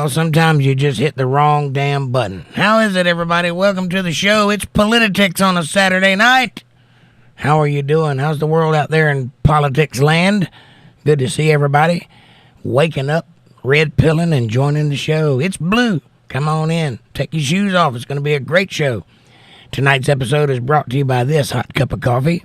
Well, sometimes you just hit the wrong damn button. How is it, everybody? Welcome to the show. It's Politi-tics on a Saturday night. How are you doing? How's the world out there in politics land? Good to see everybody waking up, red pilling, and joining the show. It's Blue. Come on in. Take your shoes off. It's going to be a great show. Tonight's episode is brought to you by this hot cup of coffee.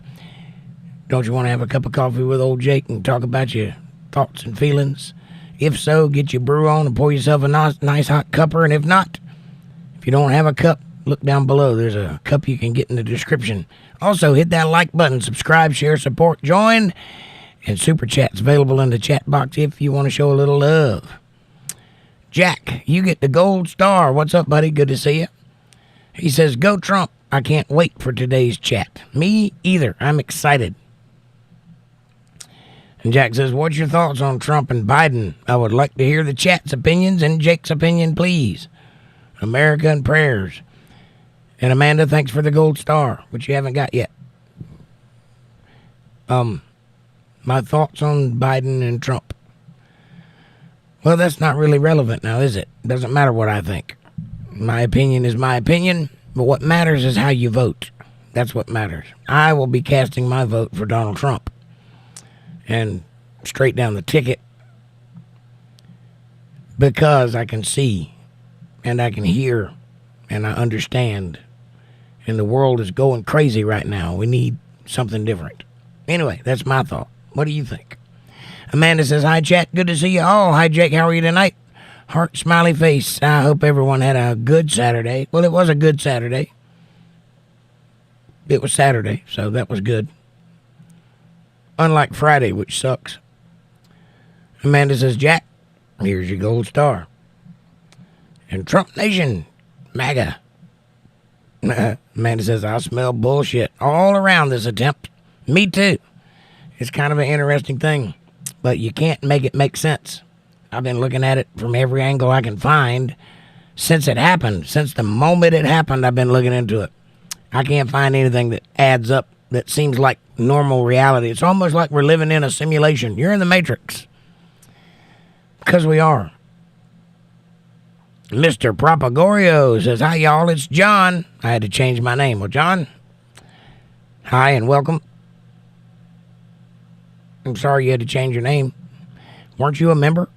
Don't you want to have a cup of coffee with old Jake and talk about your thoughts and feelings? If so, get your brew on and pour yourself a nice hot cupper. And if not, if you don't have a cup, look down below. There's a cup you can get in the description. Also, hit that like button, subscribe, share, support, join, and Super Chat's available in the chat box if you want to show a little love. Jack, you get the gold star. What's up, buddy? Good to see you. He says, go Trump. I can't wait for today's chat. Me either. I'm excited. And Jack says, what's your thoughts on Trump and Biden? I would like to hear the chat's opinions and Jake's opinion, please. America and prayers. And Amanda, thanks for the gold star, which you haven't got yet. My thoughts on Biden and Trump. Well, that's not really relevant now, is it? Doesn't matter what I think. My opinion is my opinion, but what matters is how you vote. That's what matters. I will be casting my vote for Donald Trump. And straight down the ticket, because I can see and I can hear and I understand, and the world is going crazy right now. We need something different. Anyway, that's my thought. What do you think? Amanda says, hi, chat. Good to see you all. Hi, Jake. How are you tonight? Heart, smiley face. I hope everyone had a good Saturday. Well, it was a good Saturday. It was Saturday, so that was good. Unlike Friday, which sucks. Amanda says, Jack, here's your gold star. And Trump Nation, MAGA. Amanda says, I smell bullshit all around this attempt. Me too. It's kind of an interesting thing, but you can't make it make sense. I've been looking at it from every angle I can find since it happened. Since the moment it happened, I've been looking into it. I can't find anything that adds up that seems like normal reality. It's almost like we're living in a simulation. You're in the Matrix. Because we are. Mr. Propagorio says, hi, y'all. It's John. I had to change my name. Well, John, hi and welcome. I'm sorry you had to change your name. Weren't you a member?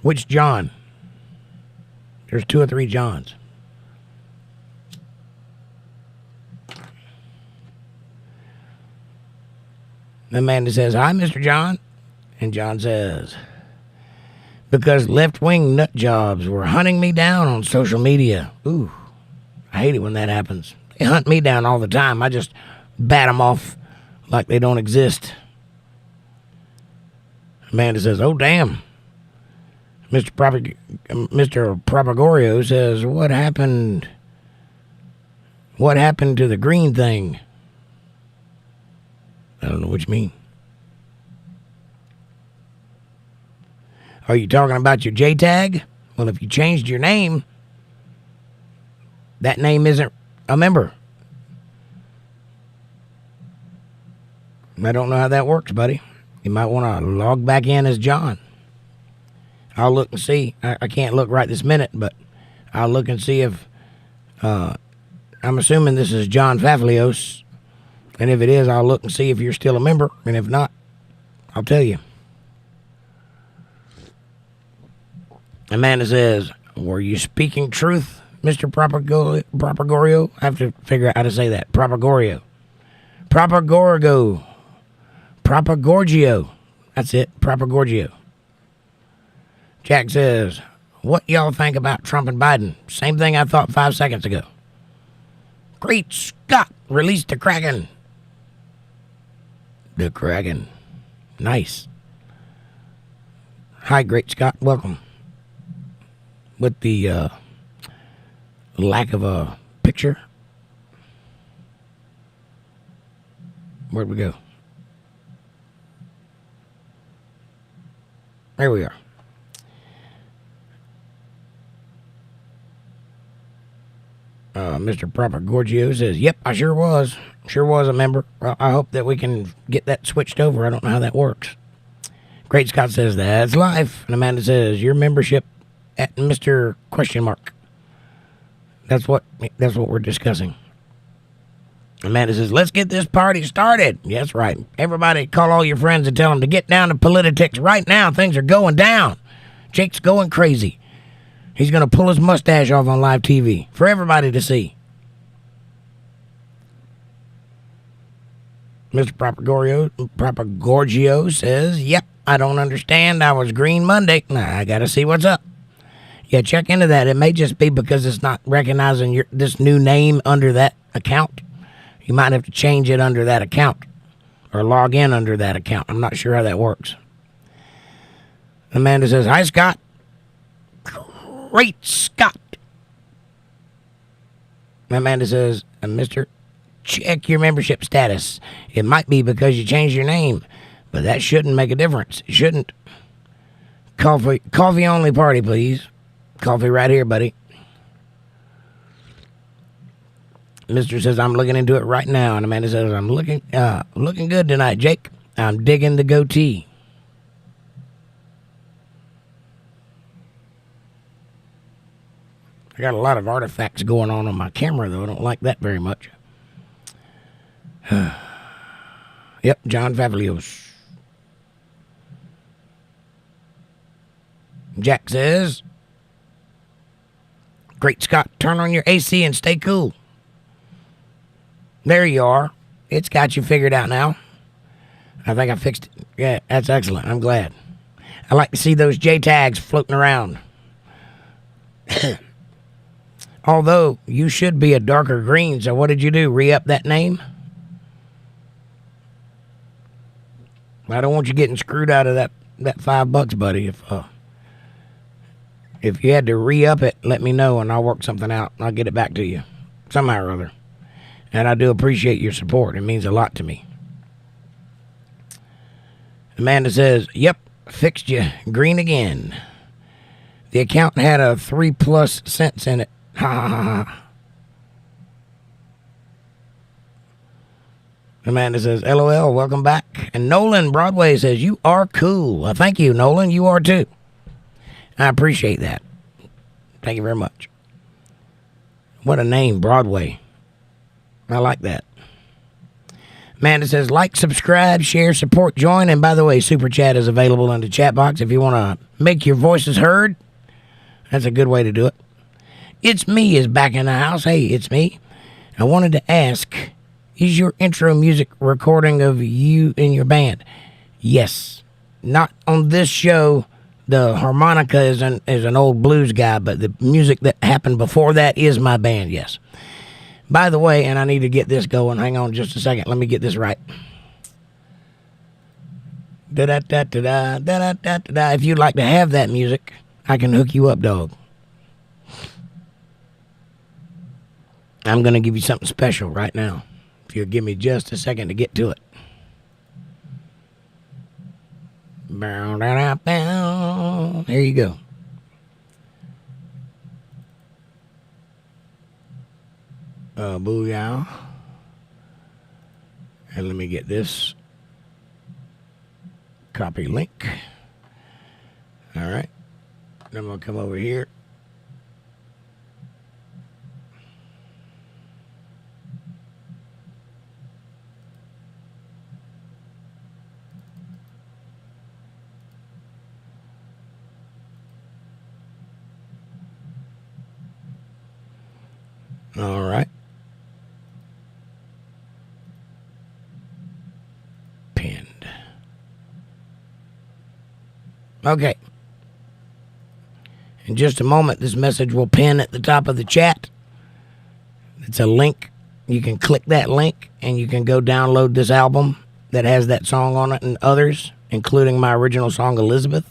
Which John? There's 2 or 3 Johns. Amanda says, hi, Mr. John. And John says, because left-wing nut jobs were hunting me down on social media. Ooh, I hate it when that happens. They hunt me down all the time. I just bat them off like they don't exist. Amanda says, oh, damn. Mr. Propagorio says, what happened? What happened to the green thing? I don't know what you mean. Are you talking about your JTAG? Well, if you changed your name, that name isn't a member. I don't know how that works, buddy. You might want to log back in as John. I'll look and see. I can't look right this minute, but I'll look and see if... I'm assuming this is John Favlios. And if it is, I'll look and see if you're still a member. And if not, I'll tell you. Amanda says, were you speaking truth, Mr. Propagorio? I have to figure out how to say that. Propagorio. Propagorgio. That's it. Propagorgio. Jack says, what y'all think about Trump and Biden? Same thing I thought 5 seconds ago. Great Scott, release the Kraken. The Kraken. Nice. Hi, Great Scott. Welcome. With the lack of a picture. Where'd we go? There we are. Mr. Propagorgio says, yep, I sure was. Sure was a member. Well, I hope that we can get that switched over. I don't know how that works. Great Scott says, that's life. And Amanda says, your membership at Mr. Question Mark. That's what we're discussing. Amanda says, let's get this party started. Yes, right. Everybody call all your friends and tell them to get down to Politi-tics right now. Things are going down. Jake's going crazy. He's going to pull his mustache off on live TV for everybody to see. Mr. Propagorgio says, yep, I don't understand. I was green Monday. Nah, I got to see what's up. Yeah, check into that. It may just be because it's not recognizing this new name under that account. You might have to change it under that account or log in under that account. I'm not sure how that works. Amanda says, hi, Scott. Great Scott. Amanda says, Mr. Check your membership status. It might be because you changed your name, but that shouldn't make a difference. It shouldn't. Coffee only party, please. Coffee right here, buddy. Mister says, I'm looking into it right now. And Amanda says, I'm looking good tonight, Jake. I'm digging the goatee. I got a lot of artifacts going on my camera, though. I don't like that very much. Yep, John Favilios. Jack says, Great Scott, turn on your AC and stay cool. There you are. It's got you figured out now. I think I fixed it. Yeah, that's excellent. I'm glad. I like to see those J tags floating around. Although, you should be a darker green, so what did you do? Re-up that name? I don't want you getting screwed out of that $5, buddy. If you had to re-up it, let me know and I'll work something out. I'll get it back to you somehow or other. And I do appreciate your support. It means a lot to me. Amanda says, yep, fixed you. Green again. The account had a 3+ cents in it. Ha ha ha ha. Amanda says, LOL, welcome back. And Nolan Broadway says, you are cool. Well, thank you, Nolan. You are too. I appreciate that. Thank you very much. What a name, Broadway. I like that. Amanda says, like, subscribe, share, support, join. And by the way, Super Chat is available in the chat box if you want to make your voices heard. That's a good way to do it. It's Me is back in the house. Hey, it's me. I wanted to ask, is your intro music recording of you and your band? Yes. Not on this show. The harmonica is an old blues guy, but the music that happened before that is my band, yes. By the way, and I need to get this going. Hang on just a second. Let me get this right. Da-da-da-da-da, da-da-da-da-da. If you'd like to have that music, I can hook you up, dog. I'm going to give you something special right now. If you'll give me just a second to get to it. There you go. Booyah. And let me get this. Copy link. All right. Then I'm going to come over here. All right. Pinned. Okay. In just a moment, this message will pin at the top of the chat. It's a link. You can click that link and you can go download this album that has that song on it and others, including my original song, Elizabeth.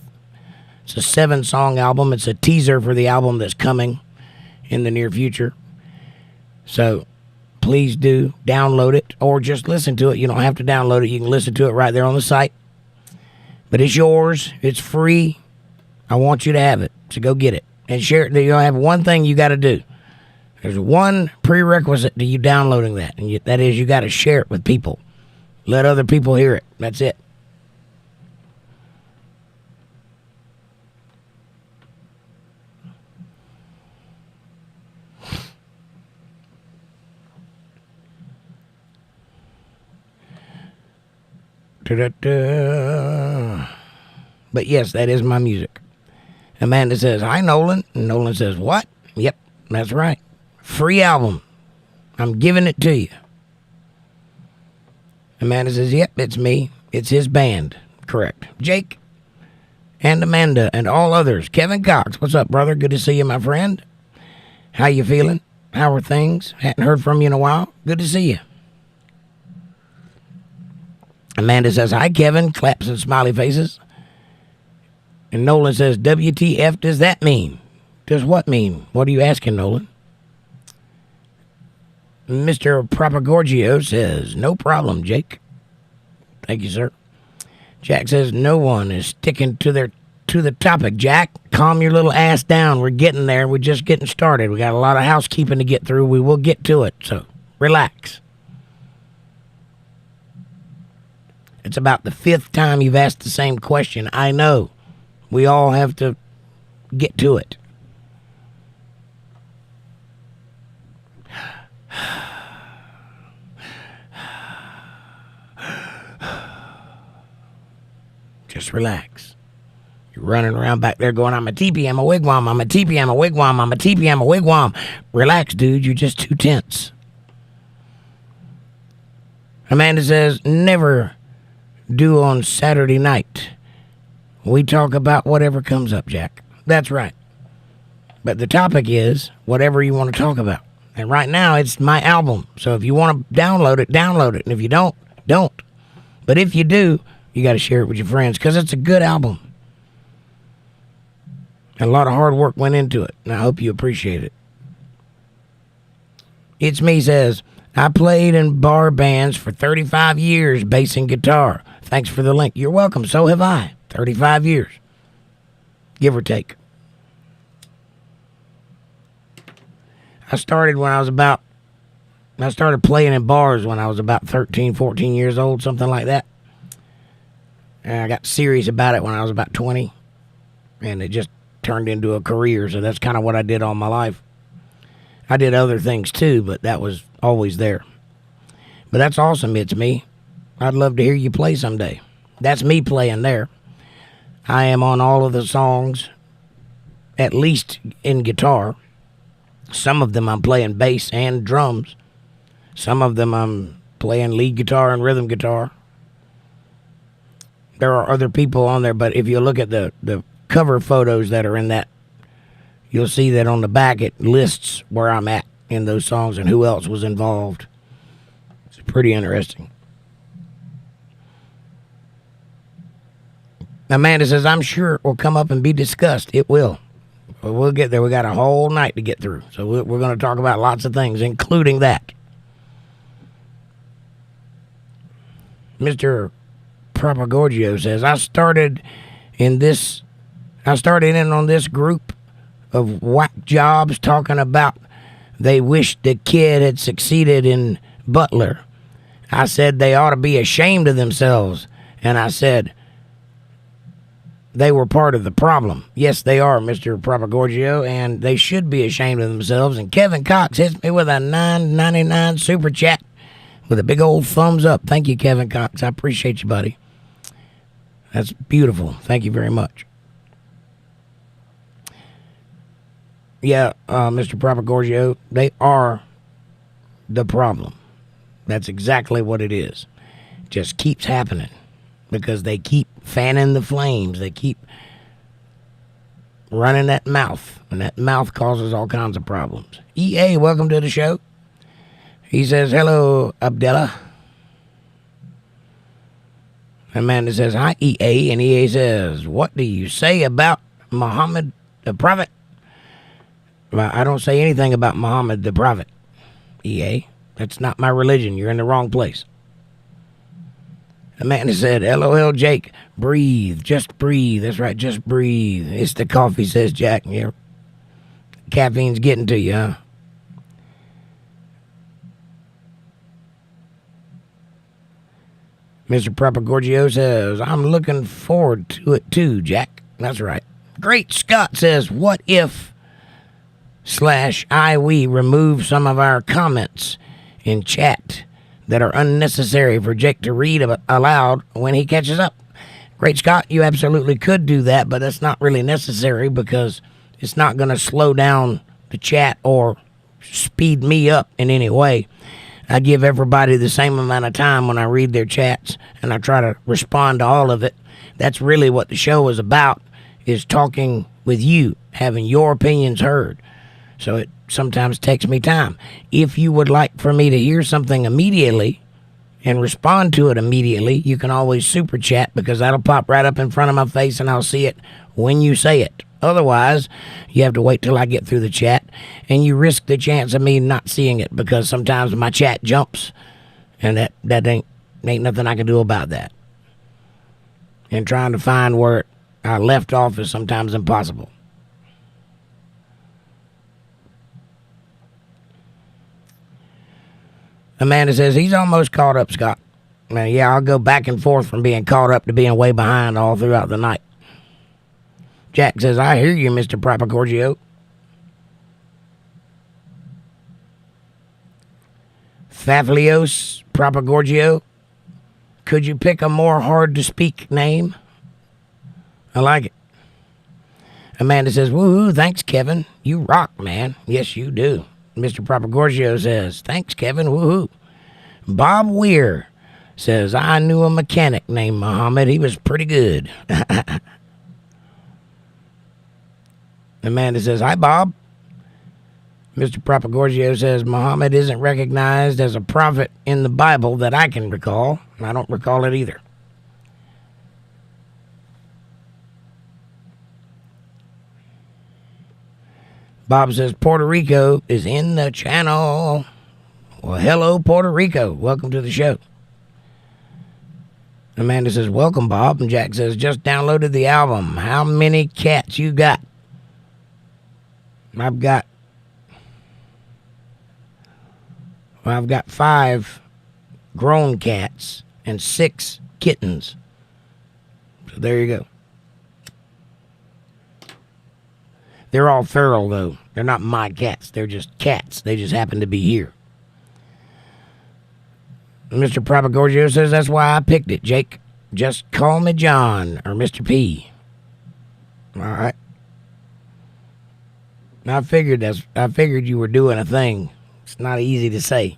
It's a 7-song album. It's a teaser for the album that's coming in the near future. So please do download it or just listen to it. You don't have to download it. You can listen to it right there on the site. But it's yours. It's free. I want you to have it. So go get it and share it. You'll have one thing you got to do. There's one prerequisite to you downloading that. And that is you got to share it with people. Let other people hear it. That's it. Da-da-da. But yes, that is my music. Amanda says, hi, Nolan. And Nolan says, what? Yep, that's right. Free album. I'm giving it to you. Amanda says, yep, it's me. It's his band. Correct. Jake and Amanda and all others. Kevin Cox, what's up, brother? Good to see you, my friend. How you feeling? How are things? Hadn't heard from you in a while. Good to see you. Amanda says, hi, Kevin. Claps and smiley faces. And Nolan says, WTF does that mean? Does what mean? What are you asking, Nolan? Mr. Propagorgio says, no problem, Jake. Thank you, sir. Jack says, no one is sticking to the topic, Jack. Calm your little ass down. We're getting there. We're just getting started. We got a lot of housekeeping to get through. We will get to it, so relax. It's about the 5th time you've asked the same question. I know. We all have to get to it. Just relax. You're running around back there going, I'm a teepee, I'm a wigwam, I'm a teepee, I'm a wigwam, I'm a teepee, I'm a wigwam. Relax, dude. You're just too tense. Amanda says, never do on Saturday night. We talk about whatever comes up, Jack. That's right. But the topic is whatever you want to talk about. And right now, it's my album. So if you want to download it, download it. And if you don't, don't. But if you do, you got to share it with your friends because it's a good album. A lot of hard work went into it, and I hope you appreciate it. It's Me says, I played in bar bands for 35 years, bass and guitar. Thanks for the link. You're welcome. So have I. 35 years. Give or take. I started playing in bars when I was about 13, 14 years old, something like that. And I got serious about it when I was about 20. And it just turned into a career, so that's kind of what I did all my life. I did other things too, but that was always there. But that's awesome, It's Me. I'd love to hear you play someday. That's me playing there. I am on all of the songs, at least in guitar. Some of them I'm playing bass and drums. Some of them I'm playing lead guitar and rhythm guitar. There are other people on there, but if you look at the cover photos that are in that, you'll see that on the back it lists where I'm at in those songs and who else was involved. It's pretty interesting. Amanda says, I'm sure it will come up and be discussed. It will. But we'll get there. We got a whole night to get through. So we're going to talk about lots of things, including that. Mr. Propagorgio says, I started in on this group of whack jobs talking about they wish the kid had succeeded in Butler. I said they ought to be ashamed of themselves. And I said they were part of the problem. Yes, they are, Mr. Propagorgio, and they should be ashamed of themselves. And Kevin Cox hits me with a $9.99 super chat with a big old thumbs up. Thank you, Kevin Cox. I appreciate you, buddy. That's beautiful. Thank you very much. Yeah, Mr. Propagorgio, they are the problem. That's exactly what it is. It just keeps happening because they keep fanning the flames. They keep running that mouth, and that mouth causes all kinds of problems. EA, welcome to the show. He says, hello, Abdullah. Amanda says, hi, EA. And EA says, what do you say about Muhammad the Prophet? Well, I don't say anything about Muhammad the Prophet, EA. That's not my religion. You're in the wrong place. Amanda said, LOL, Jake. Breathe. Just breathe. That's right. Just breathe. It's the coffee, says Jack. Yeah. Caffeine's getting to you, huh? Mr. Propagorgio says, I'm looking forward to it too, Jack. That's right. Great Scott says, what if /we remove some of our comments in chat that are unnecessary for Jake to read aloud when he catches up. Great Scott, you absolutely could do that, but that's not really necessary because it's not going to slow down the chat or speed me up in any way. I give everybody the same amount of time when I read their chats, and I try to respond to all of it. That's really what the show is about, is talking with you, having your opinions heard. So it sometimes takes me time. If you would like for me to hear something immediately and respond to it immediately, you can always super chat, because that'll pop right up in front of my face and I'll see it when you say it. Otherwise, you have to wait till I get through the chat, and you risk the chance of me not seeing it, because sometimes my chat jumps, and that ain't nothing I can do about that. And trying to find where I left off is sometimes impossible. Amanda says, he's almost caught up, Scott. Man, yeah, I'll go back and forth from being caught up to being way behind all throughout the night. Jack says, I hear you, Mr. Propagorgio. Faflios Propagorgio. Could you pick a more hard-to-speak name? I like it. Amanda says, woohoo, thanks, Kevin. You rock, man. Yes, you do. Mr. Propagorgio says, thanks, Kevin. Woohoo. Bob Weir says, I knew a mechanic named Muhammad. He was pretty good. Amanda says, hi, Bob. Mr. Propagorgio says, Muhammad isn't recognized as a prophet in the Bible that I can recall. I don't recall it either. Bob says, Puerto Rico is in the channel. Well, hello, Puerto Rico. Welcome to the show. Amanda says, welcome, Bob. And Jack says, just downloaded the album. How many cats you got? I've got 5 grown cats and 6 kittens. So there you go. They're all feral, though. They're not my cats. They're just cats. They just happen to be here. Mr. Propagorgio says, that's why I picked it, Jake. Just call me John or Mr. P. All right. I figured you were doing a thing. It's not easy to say.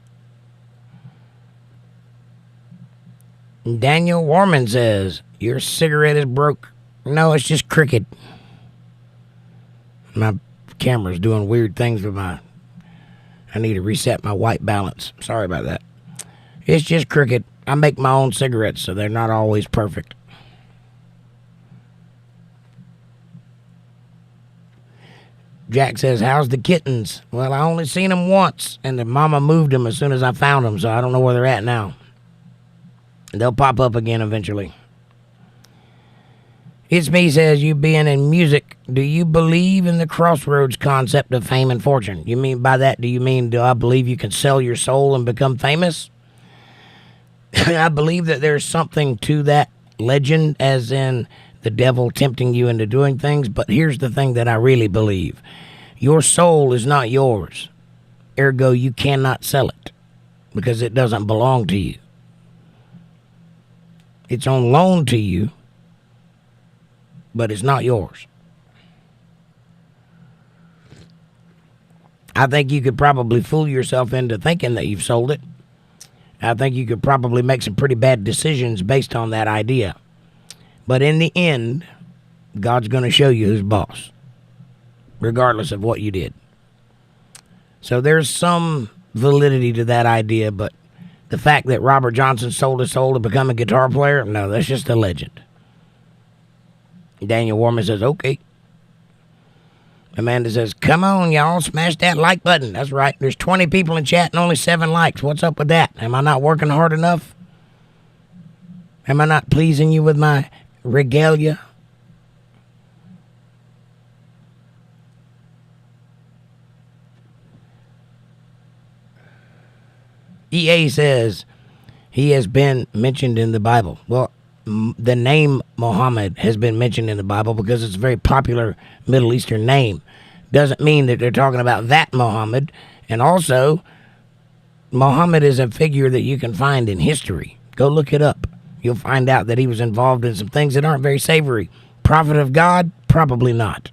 Daniel Warman says, your cigarette is broke. No, it's just crooked. My camera's doing weird things with I need to reset my white balance. Sorry about that. It's just crooked. I make my own cigarettes, so they're not always perfect. Jack says, how's the kittens? Well, I only seen them once, and the mama moved them as soon as I found them, so I don't know where they're at now. They'll pop up again eventually. It's Me says, you being in music, do you believe in the crossroads concept of fame and fortune? You mean by that, do I believe you can sell your soul and become famous? I believe that there's something to that legend, as in the devil tempting you into doing things. But here's the thing that I really believe. Your soul is not yours. Ergo, you cannot sell it because it doesn't belong to you. It's on loan to you, but it's not yours. I think you could probably fool yourself into thinking that you've sold it. I think you could probably make some pretty bad decisions based on that idea. But in the end, God's going to show you who's boss, regardless of what you did. So there's some validity to that idea, but the fact that Robert Johnson sold his soul to become a guitar player, no, that's just a legend. Daniel Warman says, okay. Amanda says, come on, y'all, smash that like button. That's right. There's 20 people in chat and only 7 likes. What's up with that? Am I not working hard enough? Am I not pleasing you with my regalia? EA says he has been mentioned in the Bible. Well, the name Muhammad has been mentioned in the Bible because it's a very popular Middle Eastern name. Doesn't mean that they're talking about that Muhammad. And also, Muhammad is a figure that you can find in history. Go look it up. You'll find out that he was involved in some things that aren't very savory. Prophet of God? Probably not.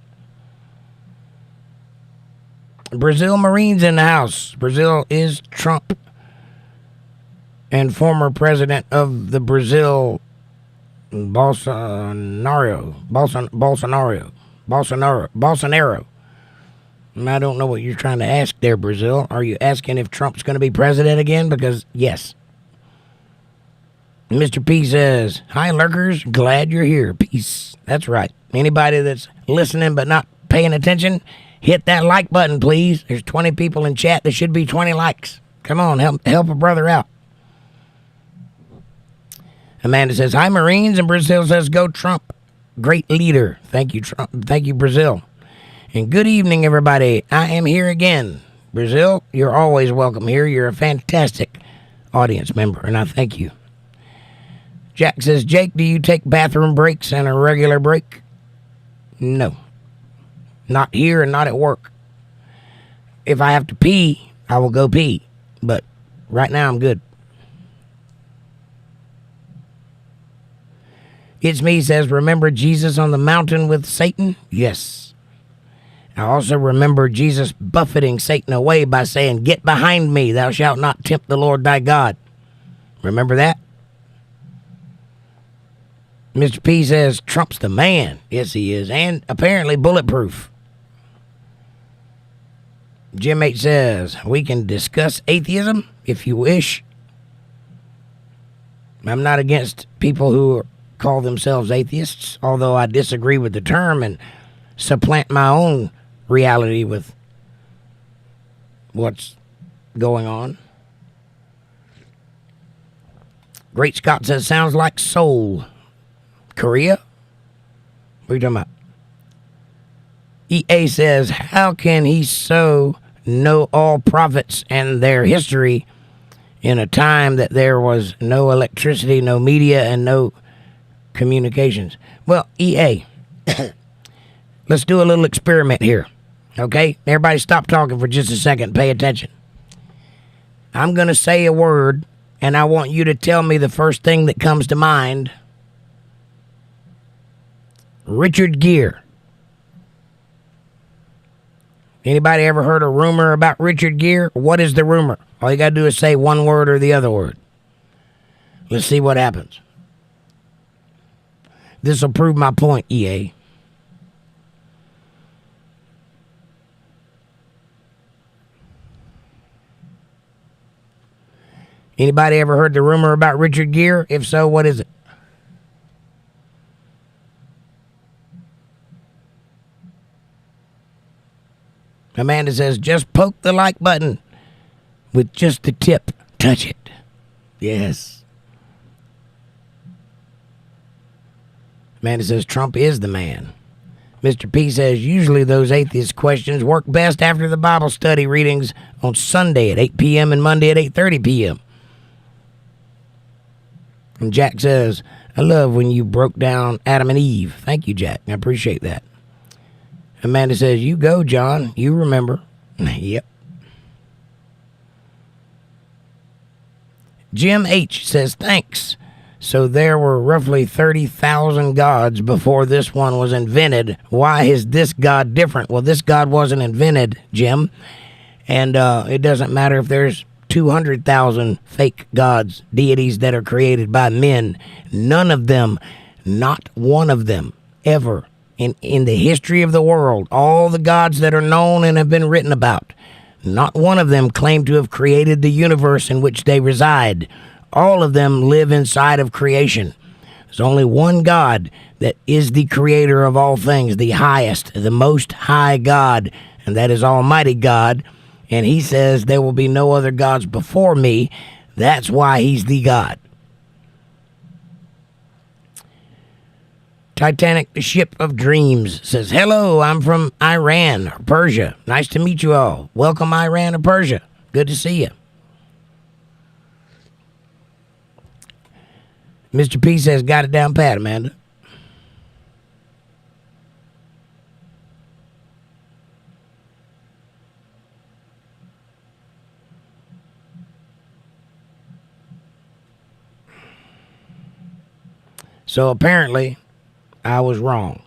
Brazil Marines in the house. Brazil is Trump and former president of the Brazil, Bolsonaro. I don't know what you're trying to ask there, Brazil. Are you asking if Trump's going to be president again? Because, yes. Mr. P says, hi, lurkers. Glad you're here. Peace. That's right. Anybody that's listening but not paying attention, hit that like button, please. There's 20 people in chat. There should be 20 likes. Come on, help a brother out. Amanda says, hi, Marines. And Brazil says, go Trump. Great leader. Thank you, Trump. Thank you, Brazil. And good evening, everybody. I am here again. Brazil, you're always welcome here. You're a fantastic audience member, and I thank you. Jack says, Jake, do you take bathroom breaks and a regular break? No. Not here and not at work. If I have to pee, I will go pee. But right now, I'm good. It's Me says, remember Jesus on the mountain with Satan? Yes. I also remember Jesus buffeting Satan away by saying, get behind me, thou shalt not tempt the Lord thy God. Remember that? Mr. P says, Trump's the man. Yes, he is. And apparently bulletproof. Jim H says, we can discuss atheism if you wish. I'm not against people who call themselves atheists, although I disagree with the term and supplant my own reality with what's going on. Great Scott says, sounds like Seoul. Korea? What are you talking about? EA says, how can he so know all prophets and their history in a time that there was no electricity, no media, and no communications? Well, EA, let's do a little experiment here. Okay? Everybody stop talking for just a second. Pay attention. I'm going to say a word, and I want you to tell me the first thing that comes to mind. Richard Gere. Anybody ever heard a rumor about Richard Gere? What is the rumor? All you got to do is say one word or the other word. Let's see what happens. This will prove my point, EA. Anybody ever heard the rumor about Richard Gere? If so, what is it? Amanda says, just poke the like button with just the tip. Touch it. Yes. Amanda says, Trump is the man. Mr. P says, usually those atheist questions work best after the Bible study readings on Sunday at 8 p.m. and Monday at 8:30 p.m. And Jack says, I love when you broke down Adam and Eve. Thank you, Jack. I appreciate that. Amanda says, you go, John. You remember. Yep. Jim H says, thanks. So there were roughly 30,000 gods before this one was invented. Why is this God different? Well, this God wasn't invented, Jim. And it doesn't matter if there's 200,000 fake gods, deities that are created by men. None of them, not one of them, ever in the history of the world, all the gods that are known and have been written about, not one of them claimed to have created the universe in which they reside. All of them live inside of creation. There's only one God that is the creator of all things, the highest, the most high God, and that is Almighty God. And he says there will be no other gods before me. That's why he's the God. Titanic, the ship of dreams, says, hello, I'm from Iran, or Persia. Nice to meet you all. Welcome, Iran or Persia. Good to see you. Mr. P says, got it down pat, Amanda. So apparently, I was wrong.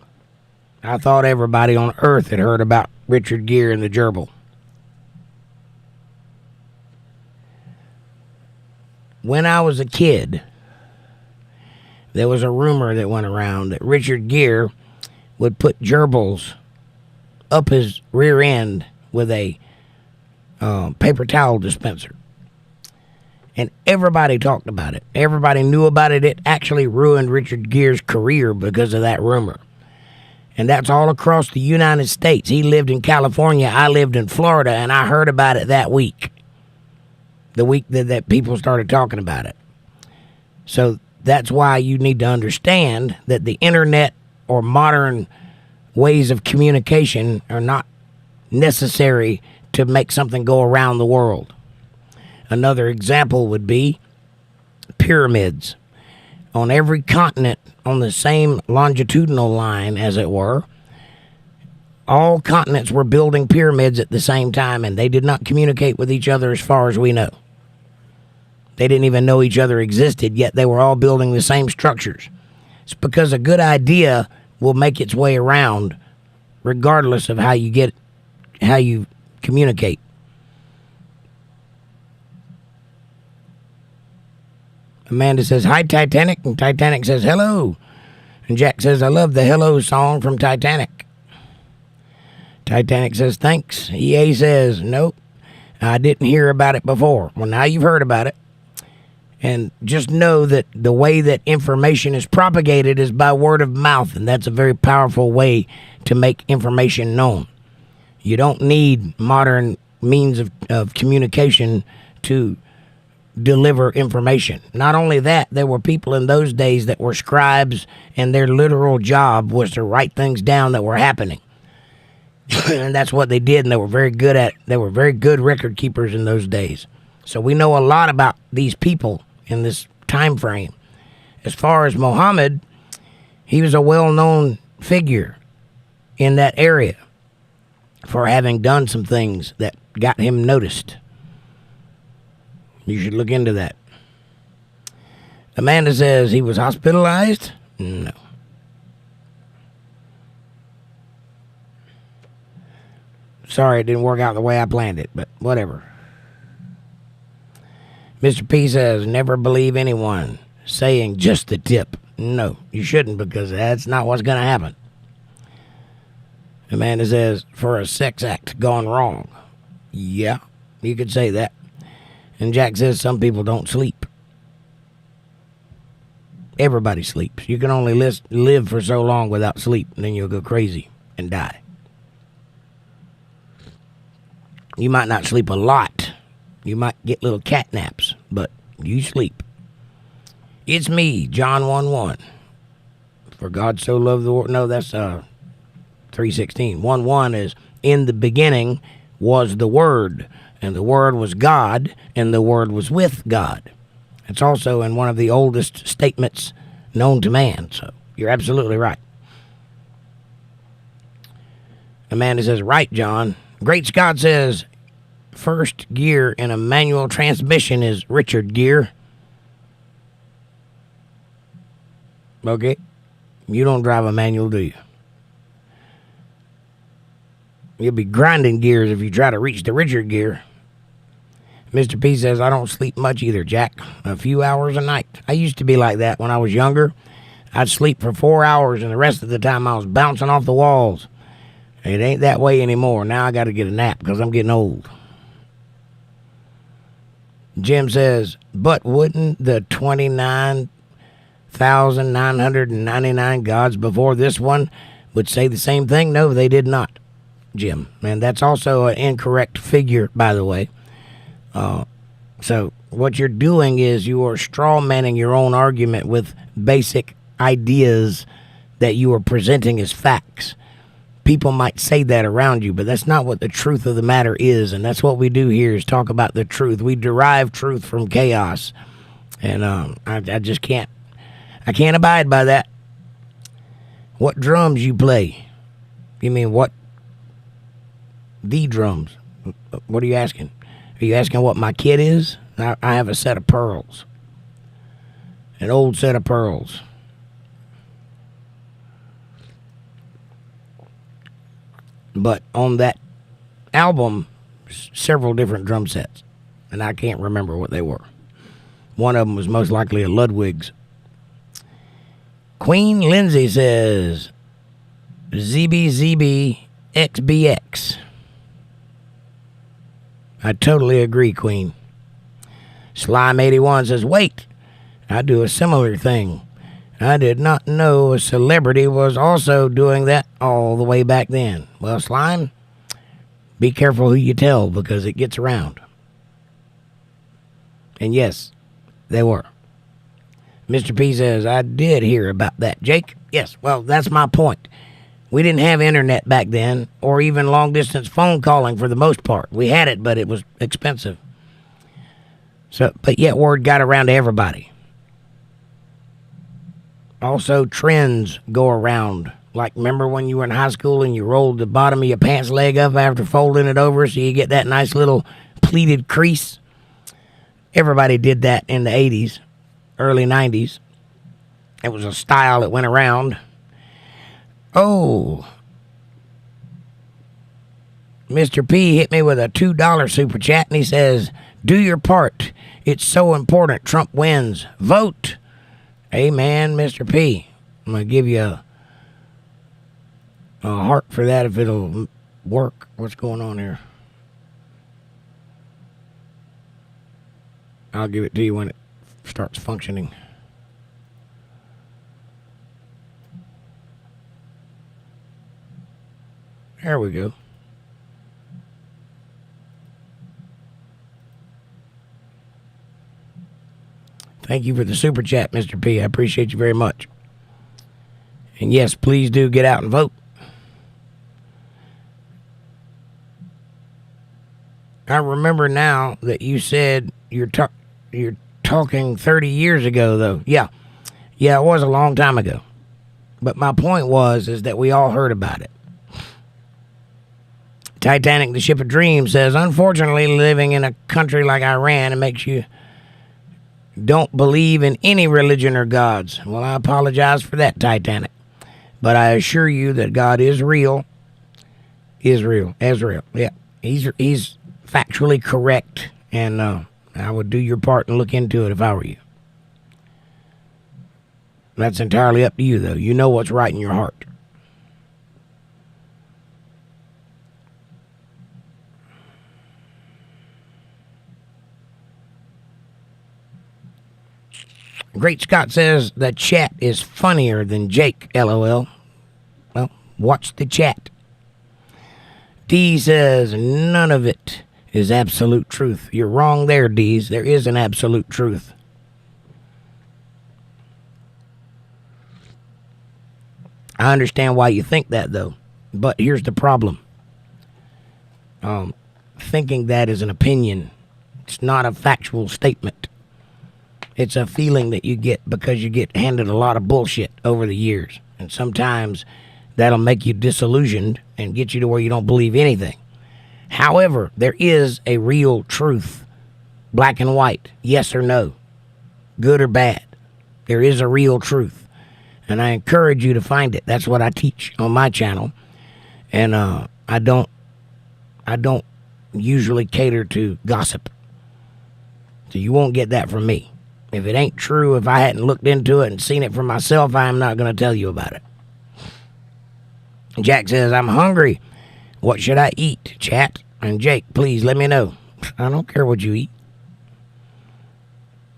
I thought everybody on Earth had heard about Richard Gere and the gerbil. When I was a kid, there was a rumor that went around that Richard Gere would put gerbils up his rear end with a paper towel dispenser. And everybody talked about it. Everybody knew about it. It actually ruined Richard Gere's career because of that rumor. And that's all across the United States. He lived in California. I lived in Florida, and I heard about it that week. The week that people started talking about it. So that's why you need to understand that the internet or modern ways of communication are not necessary to make something go around the world. Another example would be pyramids. On every continent, on the same longitudinal line, as it were, all continents were building pyramids at the same time, and they did not communicate with each other as far as we know. They didn't even know each other existed, yet they were all building the same structures. It's because a good idea will make its way around regardless of how you communicate. Amanda says, hi, Titanic. And Titanic says, hello. And Jack says, I love the hello song from Titanic. Titanic says, thanks. EA says, nope, I didn't hear about it before. Well, now you've heard about it. And just know that the way that information is propagated is by word of mouth. And that's a very powerful way to make information known. You don't need modern means of communication to deliver information. Not only that, there were people in those days that were scribes, and their literal job was to write things down that were happening. And that's what they did, and they were very good record keepers in those days. So we know a lot about these people in this time frame. As far as Muhammad, he was a well-known figure in that area for having done some things that got him noticed. You should look into that. Amanda says he was hospitalized? No. Sorry, it didn't work out the way I planned it, but whatever. Mr. P says, never believe anyone saying just the tip. No, you shouldn't, because that's not what's going to happen. Amanda says, for a sex act gone wrong. Yeah, you could say that. And Jack says some people don't sleep. Everybody sleeps. You can only live for so long without sleep, and then you'll go crazy and die. You might not sleep a lot. You might get little cat naps, but you sleep. It's me, John 1:1. For God so loved the world. No, that's 3:16. 1:1 is, in the beginning was the Word, and the Word was God, and the Word was with God. It's also in one of the oldest statements known to man, so you're absolutely right. Amanda says, right, John. Great Scott says, first gear in a manual transmission is Richard Gere. Okay. You don't drive a manual, do you? You'll be grinding gears if you try to reach the Richard Gere. Mr. P says, I don't sleep much either, Jack. A few hours a night. I used to be like that when I was younger. I'd sleep for 4 hours, and the rest of the time I was bouncing off the walls. It ain't that way anymore. Now I got to get a nap because I'm getting old. Jim says, but wouldn't the 29,999 gods before this one would say the same thing? No, they did not, Jim. And that's also an incorrect figure, by the way. So what you're doing is you are straw-manning your own argument with basic ideas that you are presenting as facts. People might say that around you, but that's not what the truth of the matter is, and that's what we do here is talk about the truth. We derive truth from chaos, and I just can't. I can't abide by that. What drums you play? You mean what? The drums. What are you asking? Are you asking what my kit is? I have a set of pearls. An old set of pearls. But on that album, several different drum sets, and I can't remember what they were. One of them was most likely a Ludwig's. Queen Lindsay says, ZBZBXBX. I totally agree, Queen. Slime81 says, wait, I do a similar thing. I did not know a celebrity was also doing that all the way back then. Well, Slime, be careful who you tell because it gets around. And yes, they were. Mr. P says, I did hear about that. Jake? Yes, well, that's my point. We didn't have internet back then or even long-distance phone calling for the most part. We had it, but it was expensive. So, but yet word got around to everybody. Also, trends go around. Like, remember when you were in high school and you rolled the bottom of your pants leg up after folding it over so you get that nice little pleated crease? Everybody did that in the 80s, early 90s. It was a style that went around. Oh, Mr. P hit me with a $2 super chat and he says, do your part. It's so important. Trump wins. Vote. Amen, Mr. P. I'm going to give you a heart for that if it'll work. What's going on here? I'll give it to you when it starts functioning. There we go. Thank you for the super chat, Mr. P. I appreciate you very much. And yes, please do get out and vote. I remember now that you said you're talking 30 years ago, though. Yeah, it was a long time ago. But my point is that we all heard about it. Titanic, the Ship of Dreams, says, unfortunately, living in a country like Iran, it makes you don't believe in any religion or gods. Well, I apologize for that, Titanic. But I assure you that God is real. Israel. Yeah, he's factually correct. And I would do your part and look into it if I were you. That's entirely up to you, though. You know what's right in your heart. Great Scott says the chat is funnier than Jake, LOL. Well, watch the chat. D says none of it is absolute truth. You're wrong there, D's. There is an absolute truth. I understand why you think that, though. But here's the problem. Thinking that is an opinion. It's not a factual statement. It's a feeling that you get because you get handed a lot of bullshit over the years. And sometimes that'll make you disillusioned and get you to where you don't believe anything. However, there is a real truth. Black and white. Yes or no. Good or bad. There is a real truth. And I encourage you to find it. That's what I teach on my channel. And I don't usually cater to gossip. So you won't get that from me. If it ain't true, if I hadn't looked into it and seen it for myself, I am not going to tell you about it. Jack says, I'm hungry. What should I eat? Chat. And Jake, please let me know. I don't care what you eat.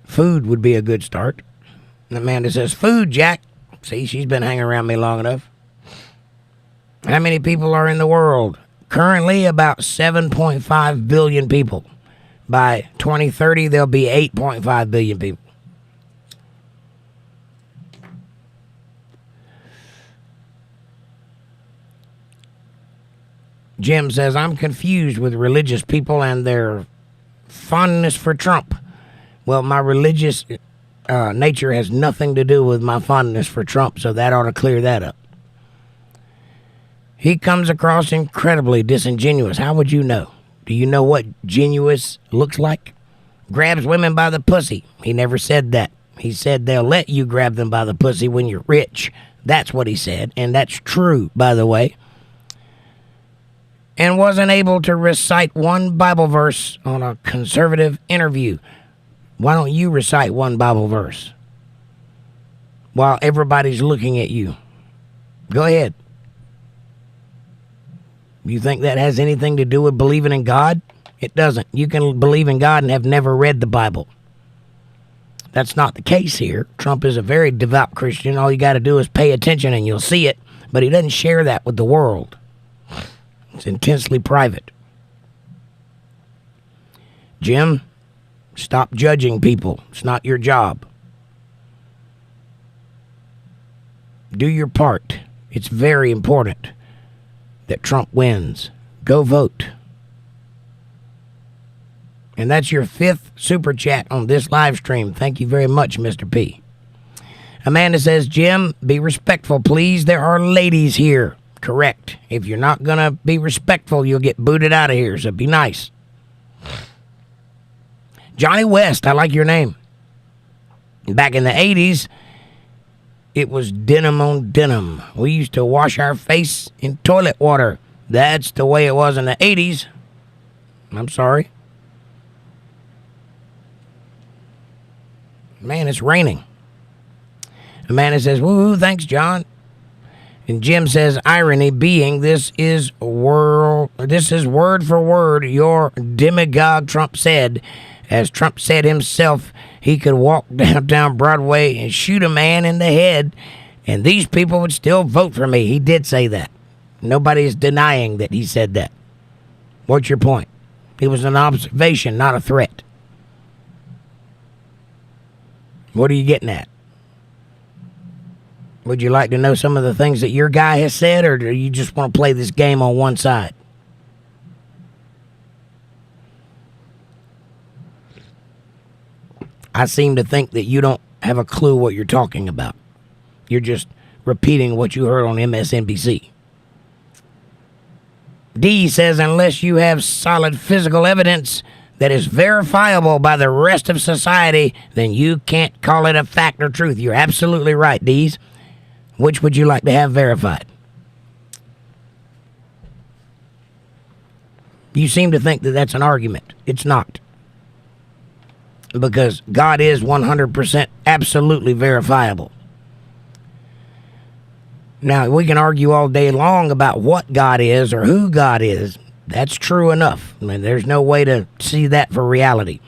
Food would be a good start. And Amanda says, food, Jack. See, she's been hanging around me long enough. How many people are in the world? Currently, about 7.5 billion people. By 2030, there'll be 8.5 billion people. Jim says, I'm confused with religious people and their fondness for Trump. Well, my religious nature has nothing to do with my fondness for Trump, so that ought to clear that up. He comes across incredibly disingenuous. How would you know? Do you know what genuous looks like? Grabs women by the pussy. He never said that. He said they'll let you grab them by the pussy when you're rich. That's what he said, and that's true, by the way. and wasn't able to recite one Bible verse on a conservative interview. Why don't you recite one Bible verse while everybody's looking at you? Go ahead. You think that has anything to do with believing in God? It doesn't. You can believe in God and have never read the Bible. That's not the case here. Trump is a very devout Christian. All you got to do is pay attention and you'll see it. But he doesn't share that with the world. It's intensely private. Jim, stop judging people. It's not your job. Do your part. It's very important that Trump wins. Go vote. And that's your 5th super chat on this live stream. Thank you very much, Mr. P. Amanda says, Jim, be respectful, please. There are ladies here. Correct. If you're not going to be respectful, you'll get booted out of here, so be nice. Johnny West, I like your name. Back in the 80s, it was denim on denim. We used to wash our face in toilet water. That's the way it was in the 80s. I'm sorry. Man, it's raining. Amanda says, woo, thanks, John. And Jim says, irony being, this is word for word your demagogue Trump said. As Trump said himself, he could walk down Broadway and shoot a man in the head, and these people would still vote for me. He did say that. Nobody is denying that he said that. What's your point? It was an observation, not a threat. What are you getting at? Would you like to know some of the things that your guy has said, or do you just want to play this game on one side? I seem to think that you don't have a clue what you're talking about. You're just repeating what you heard on MSNBC. D says, unless you have solid physical evidence that is verifiable by the rest of society, then you can't call it a fact or truth. You're absolutely right, Dees. Which would you like to have verified? You seem to think that that's an argument. It's not. Because God is 100% absolutely verifiable. Now, we can argue all day long about what God is or who God is. That's true enough. I mean, there's no way to see that for reality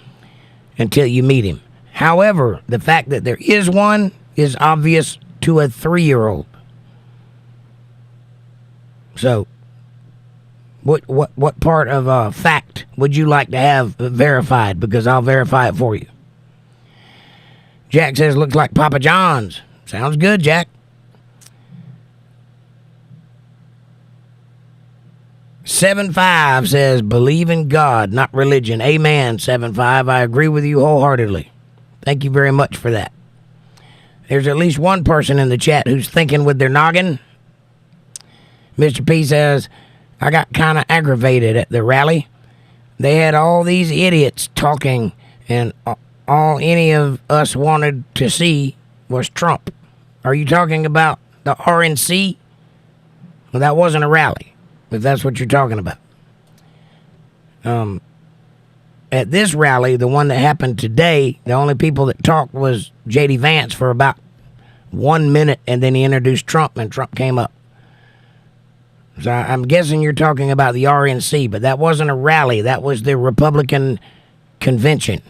until you meet him. However, the fact that there is one is obvious to a 3-year-old. So, what part of fact would you like to have verified? Because I'll verify it for you. Jack says, looks like Papa John's. Sounds good, Jack. 7-5 says, believe in God, not religion. Amen, 7-5. I agree with you wholeheartedly. Thank you very much for that. There's at least one person in the chat who's thinking with their noggin. Mr. P says, I got kind of aggravated at the rally. They had all these idiots talking, and all any of us wanted to see was Trump. Are you talking about the RNC? Well, that wasn't a rally, if that's what you're talking about. At this rally, the one that happened today, the only people that talked was J.D. Vance for about 1 minute, and then he introduced Trump, and Trump came up. So I'm guessing you're talking about the RNC, but that wasn't a rally. That was the Republican convention.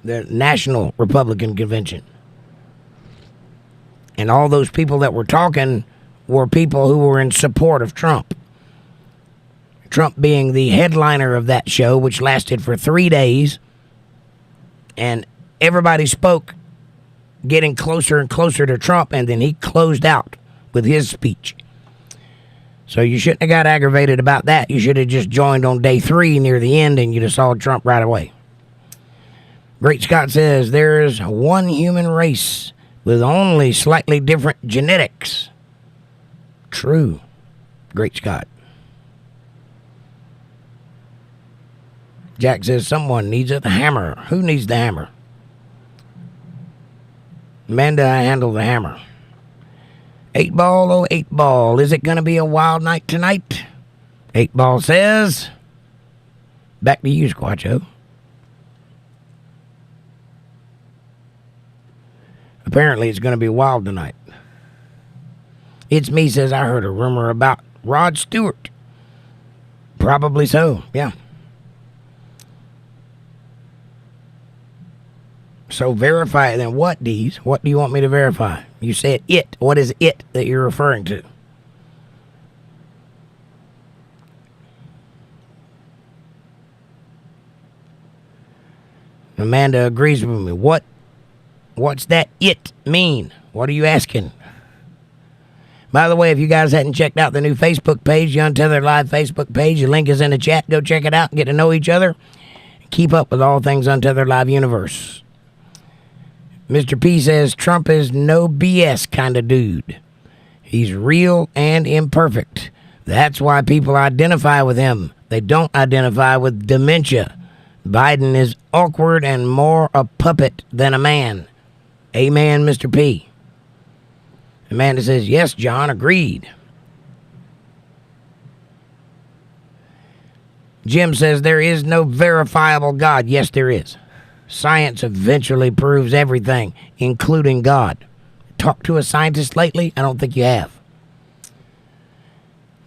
The National Republican Convention. And all those people that were talking were people who were in support of Trump. Trump being the headliner of that show, which lasted for 3 days. And everybody spoke getting closer and closer to Trump, and then he closed out with his speech. So you shouldn't have got aggravated about that. You should have just joined on day 3 near the end, and you'd have saw Trump right away. Great Scott says, there is one human race with only slightly different genetics. True. Great Scott. Jack says, someone needs the hammer. Who needs the hammer? Amanda, I handle the hammer. 8 Ball, oh 8 Ball, is it going to be a wild night tonight? 8 Ball says, back to you, Squatcho. Apparently it's going to be wild tonight. It's me says, I heard a rumor about Rod Stewart. Probably so, yeah. So verify it then. What, Dees? What do you want me to verify? You said it. What is it that you're referring to? Amanda agrees with me. What's that it mean? What are you asking? By the way, if you guys hadn't checked out the new Facebook page, the Untethered Live Facebook page, the link is in the chat. Go check it out and get to know each other. Keep up with all things Untethered Live universe. Mr. P says Trump is no BS kind of dude. He's real and imperfect. That's why people identify with him. They don't identify with dementia. Biden is awkward and more a puppet than a man. Amen, Mr. P. Amanda says, yes, John, agreed. Jim says there is no verifiable God. Yes, there is. Science eventually proves everything, including God. Talked to a scientist lately? I don't think you have.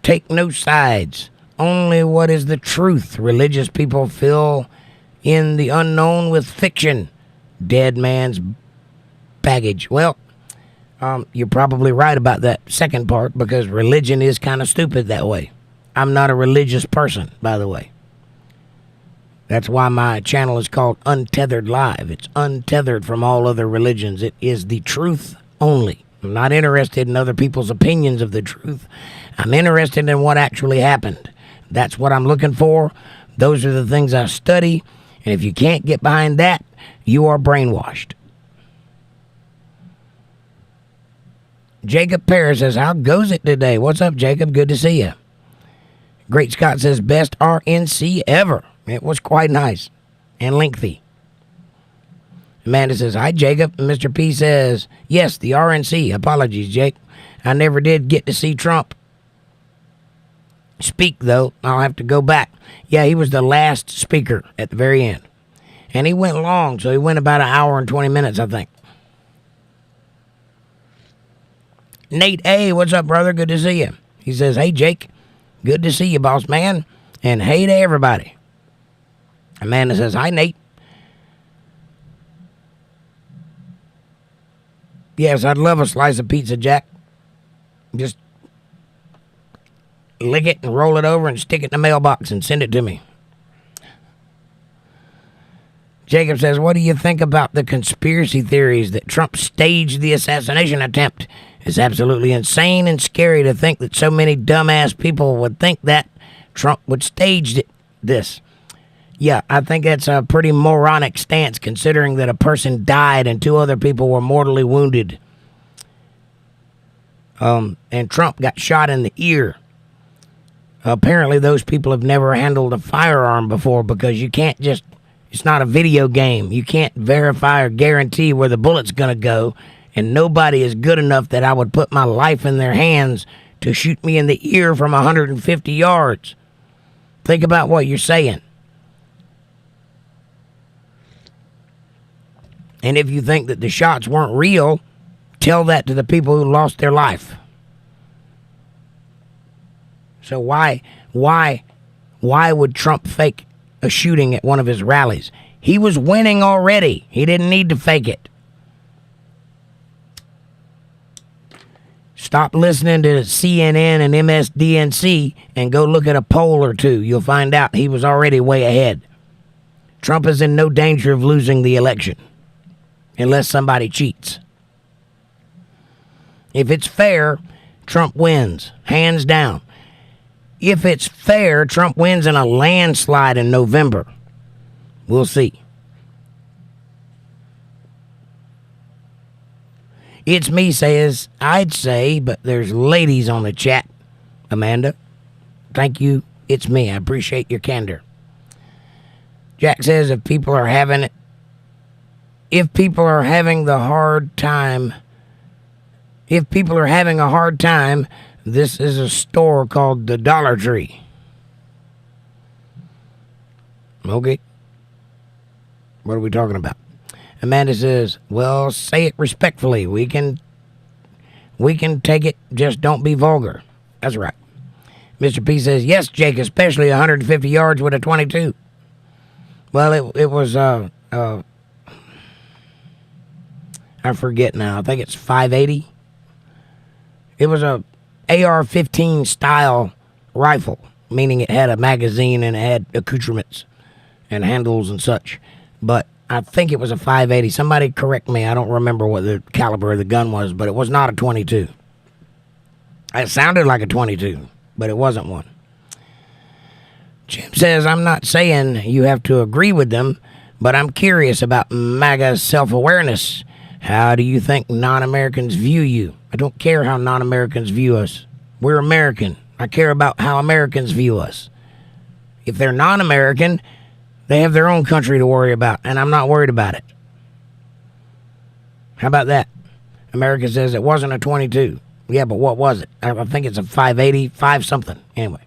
Take no sides. Only what is the truth. Religious people fill in the unknown with fiction. Dead man's baggage. Well, you're probably right about that second part, because religion is kind of stupid that way. I'm not a religious person, by the way. That's why my channel is called Untethered Live. It's untethered from all other religions. It is the truth only. I'm not interested in other people's opinions of the truth. I'm interested in what actually happened. That's what I'm looking for. Those are the things I study. And if you can't get behind that, you are brainwashed. Jacob Perez says, how goes it today? What's up, Jacob? Good to see you. Great Scott says, best RNC ever. It was quite nice and lengthy. Amanda says, hi, Jacob. And Mr. P says, yes, the RNC. Apologies, Jake. I never did get to see Trump speak, though. I'll have to go back. Yeah, he was the last speaker at the very end. And he went long, so he went about an hour and 20 minutes, I think. Nate A., what's up, brother? Good to see you. He says, hey, Jake. Good to see you, boss man. And hey to everybody. Amanda says, hi, Nate. Yes, I'd love a slice of pizza, Jack. Just lick it and roll it over and stick it in the mailbox and send it to me. Jacob says, what do you think about the conspiracy theories that Trump staged the assassination attempt? It's absolutely insane and scary to think that so many dumbass people would think that Trump would stage this. Yeah, I think that's a pretty moronic stance, considering that a person died and 2 other people were mortally wounded. And Trump got shot in the ear. Apparently those people have never handled a firearm before, because you can't just, it's not a video game. You can't verify or guarantee where the bullet's going to go. And nobody is good enough that I would put my life in their hands to shoot me in the ear from 150 yards. Think about what you're saying. And if you think that the shots weren't real, tell that to the people who lost their life. So why would Trump fake a shooting at one of his rallies? He was winning already. He didn't need to fake it. Stop listening to CNN and MSDNC and go look at a poll or two. You'll find out he was already way ahead. Trump is in no danger of losing the election unless somebody cheats. If it's fair, Trump wins, hands down. If it's fair, Trump wins in a landslide in November. We'll see. It's me says, I'd say, but there's ladies on the chat. Amanda, thank you. It's me. I appreciate your candor. Jack says, if people are having the hard time, If people are having a hard time, this is a store called the Dollar Tree. Okay. What are we talking about? Amanda says, well, say it respectfully. We can take it, just don't be vulgar. That's right. Mr. P says, yes, Jake, especially 150 yards with a 22. Well, it was, I forget now. I think it's 580. It was a AR-15 style rifle, meaning it had a magazine and it had accoutrements and handles and such. But I think it was a 580. Somebody correct me. I don't remember what the caliber of the gun was, but it was not a 22. It sounded like a 22, but it wasn't one. Jim says, I'm not saying you have to agree with them, but I'm curious about MAGA's self-awareness. How do you think non-Americans view you? I don't care how non-Americans view us. We're American. I care about how Americans view us. If they're non-American, they have their own country to worry about, and I'm not worried about it. How about that? America says it wasn't a 22. Yeah, but what was it? I think it's a 580, 5 something. Anyway.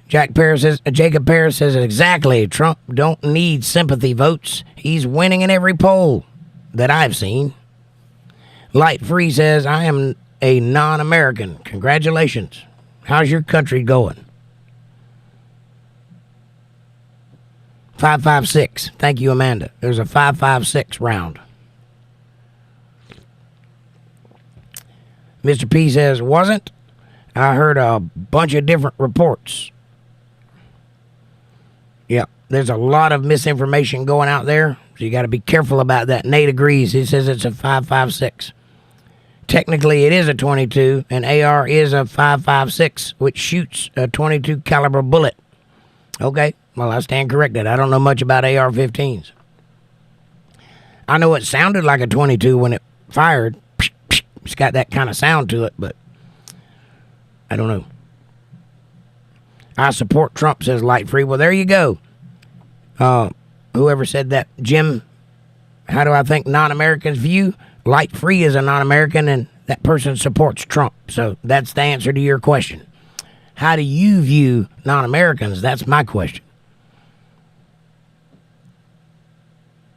Jacob Paris says exactly. Trump don't need sympathy votes. He's winning in every poll that I've seen. Light Free says, I am a non-American. Congratulations. How's your country going? 556. Thank you, Amanda. There's a 556 round. Mr. P says, wasn't. I heard a bunch of different reports. Yeah, there's a lot of misinformation going out there, so you got to be careful about that. Nate agrees. He says it's a 556. Technically, it is a 22, and AR is a 556, which shoots a 22 caliber bullet. Okay, well, I stand corrected. I don't know much about AR-15s. I know it sounded like a 22 when it fired. It's got that kind of sound to it, but I don't know. I support Trump, says Light Free. Well, there you go. Whoever said that, Jim, how do I think non-Americans view? Light Free is a non-American, and that person supports Trump. So that's the answer to your question. How do you view non-Americans? That's my question.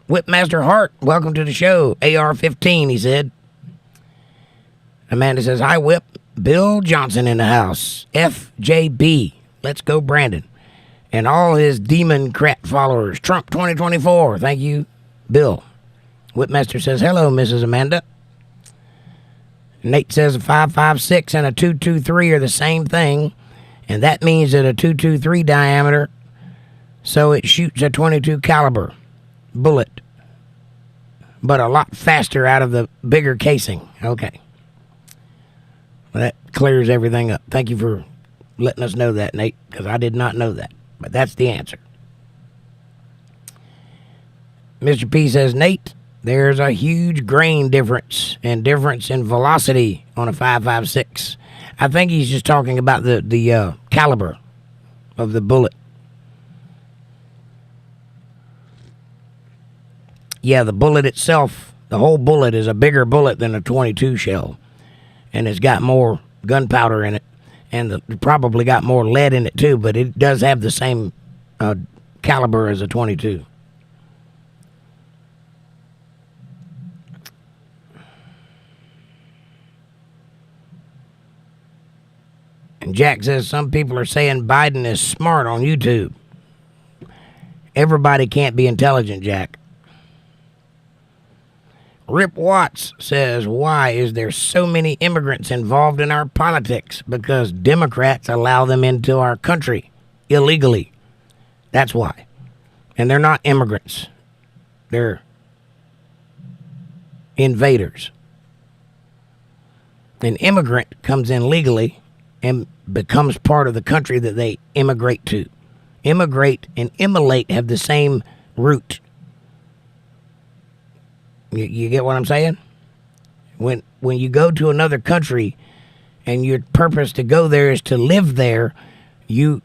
Whipmaster Hart, welcome to the show. AR-15, he said. Amanda says, hi, Whip. Bill Johnson in the house. FJB. Let's go, Brandon. And all his Democrat followers. Trump 2024. Thank you, Bill. Whipmaster says, hello, Mrs. Amanda. Nate says a 556 and a 223 are the same thing. And that means that a 223 diameter, so it shoots a 22 caliber bullet. But a lot faster out of the bigger casing. Okay. Well, that clears everything up. Thank you for letting us know that, Nate, because I did not know that. But that's the answer. Mr. P says, Nate, there's a huge grain difference and difference in velocity on a 5.56. I think he's just talking about the caliber of the bullet. Yeah, the bullet itself, the whole bullet is a bigger bullet than a 22 shell. And it's got more gunpowder in it. And probably got more lead in it too, but it does have the same caliber as a 22. And Jack says some people are saying Biden is smart on YouTube. Everybody can't be intelligent, Jack. Rip Watts says, why is there so many immigrants involved in our politics? Because Democrats allow them into our country illegally. That's why. And they're not immigrants. They're invaders. An immigrant comes in legally and becomes part of the country that they immigrate to. Immigrate and immolate have the same root. You get what I'm saying? When you go to another country and your purpose to go there is to live there, you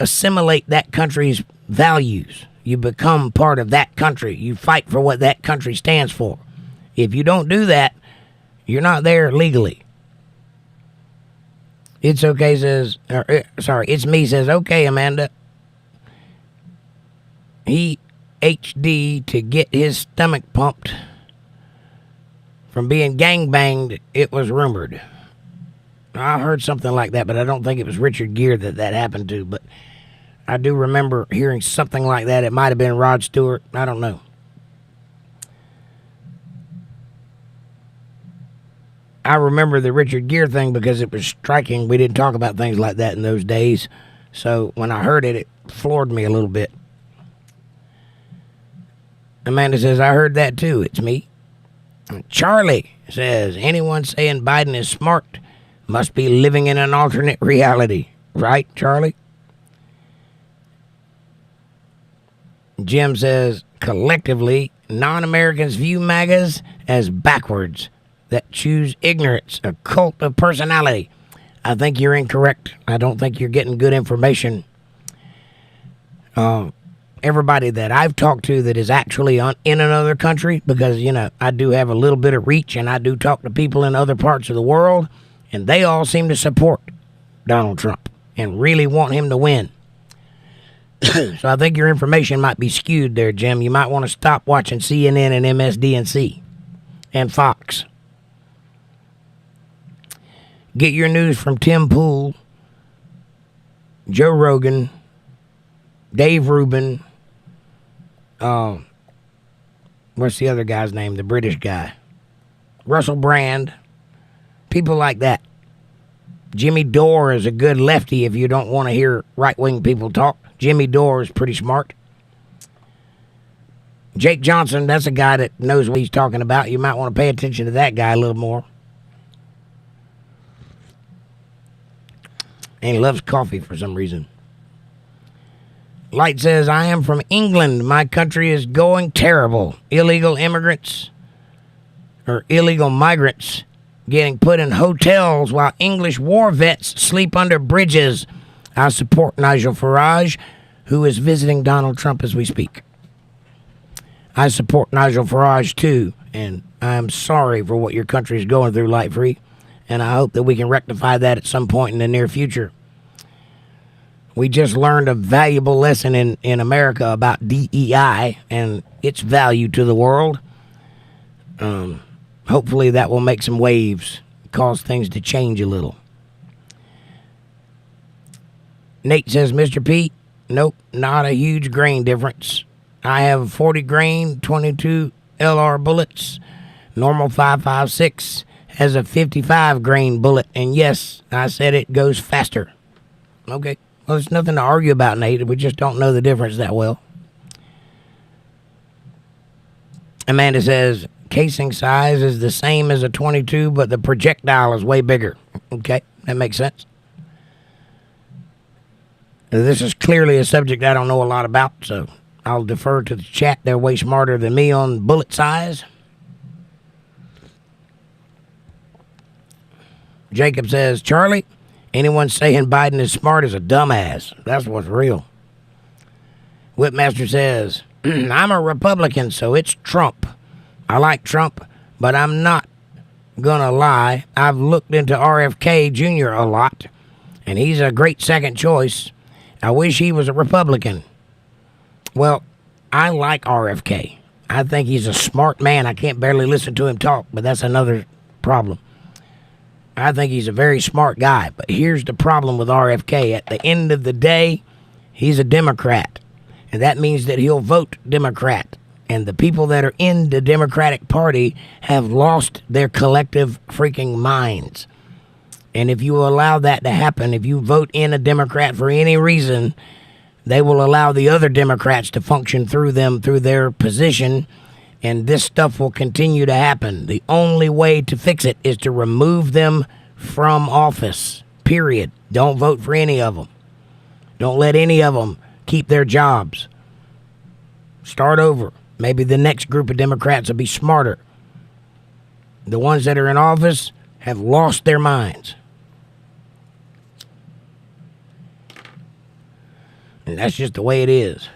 assimilate that country's values. You become part of that country. You fight for what that country stands for. If you don't do that, You're not there legally. It's okay says, it's me says, okay, Amanda. He HD to get his stomach pumped from being gangbanged, it was rumored. I heard something like that, but I don't think it was Richard Gere that happened to. But I do remember hearing something like that. It might have been Rod Stewart. I don't know. I remember the Richard Gere thing because it was striking. We didn't talk about things like that in those days. So when I heard it, it floored me a little bit. Amanda says, I heard that too. It's me. Charlie says, anyone saying Biden is smart must be living in an alternate reality. Right, Charlie? Jim says, collectively, non-Americans view MAGAs as backwards that choose ignorance, a cult of personality. I think you're incorrect. I don't think you're getting good information. Everybody that I've talked to that is actually in another country, because, you know, I do have a little bit of reach and I do talk to people in other parts of the world, and they all seem to support Donald Trump and really want him to win. So I think your information might be skewed there, Jim. You might want to stop watching CNN and MSDNC and Fox. Get your news from Tim Pool, Joe Rogan, Dave Rubin. What's the other guy's name? The British guy. Russell Brand. People like that. Jimmy Dore is a good lefty if you don't want to hear right-wing people talk. Jimmy Dore is pretty smart. Jake Johnson, that's a guy that knows what he's talking about. You might want to pay attention to that guy a little more. And he loves coffee for some reason. Light says, I am from England. My country is going terrible. Illegal immigrants or illegal migrants getting put in hotels while English war vets sleep under bridges. I support Nigel Farage, who is visiting Donald Trump as we speak. I support Nigel Farage too, and I'm sorry for what your country is going through, Light Free, and I hope that we can rectify that at some point in the near future. We just learned a valuable lesson in America about DEI and its value to the world. Hopefully that will make some waves, cause things to change a little. Nate says, Mr. Pete, nope, not a huge grain difference. I have 40 grain, 22 LR bullets. Normal 5.56 has a 55 grain bullet. And yes, I said it goes faster. Okay. Well, there's nothing to argue about, Nate. We just don't know the difference that well. Amanda says, casing size is the same as a 22, but the projectile is way bigger. Okay, that makes sense. This is clearly a subject I don't know a lot about, so I'll defer to the chat. They're way smarter than me on bullet size. Jacob says, Charlie, anyone saying Biden is smart is a dumbass. That's what's real. Whipmaster says, I'm a Republican, so it's Trump. I like Trump, but I'm not gonna lie. I've looked into RFK Jr. a lot, and he's a great second choice. I wish he was a Republican. Well, I like RFK. I think he's a smart man. I can't barely listen to him talk, but that's another problem. I think he's a very smart guy, but here's the problem with RFK. At the end of the day, he's a Democrat, and that means that he'll vote Democrat. And the people that are in the Democratic Party have lost their collective freaking minds. And if you allow that to happen, if you vote in a Democrat for any reason, they will allow the other Democrats to function through them, through their position, and this stuff will continue to happen. The only way to fix it is to remove them from office, period. Don't vote for any of them. Don't let any of them keep their jobs. Start over. Maybe the next group of Democrats will be smarter. The ones that are in office have lost their minds. And that's just the way it is.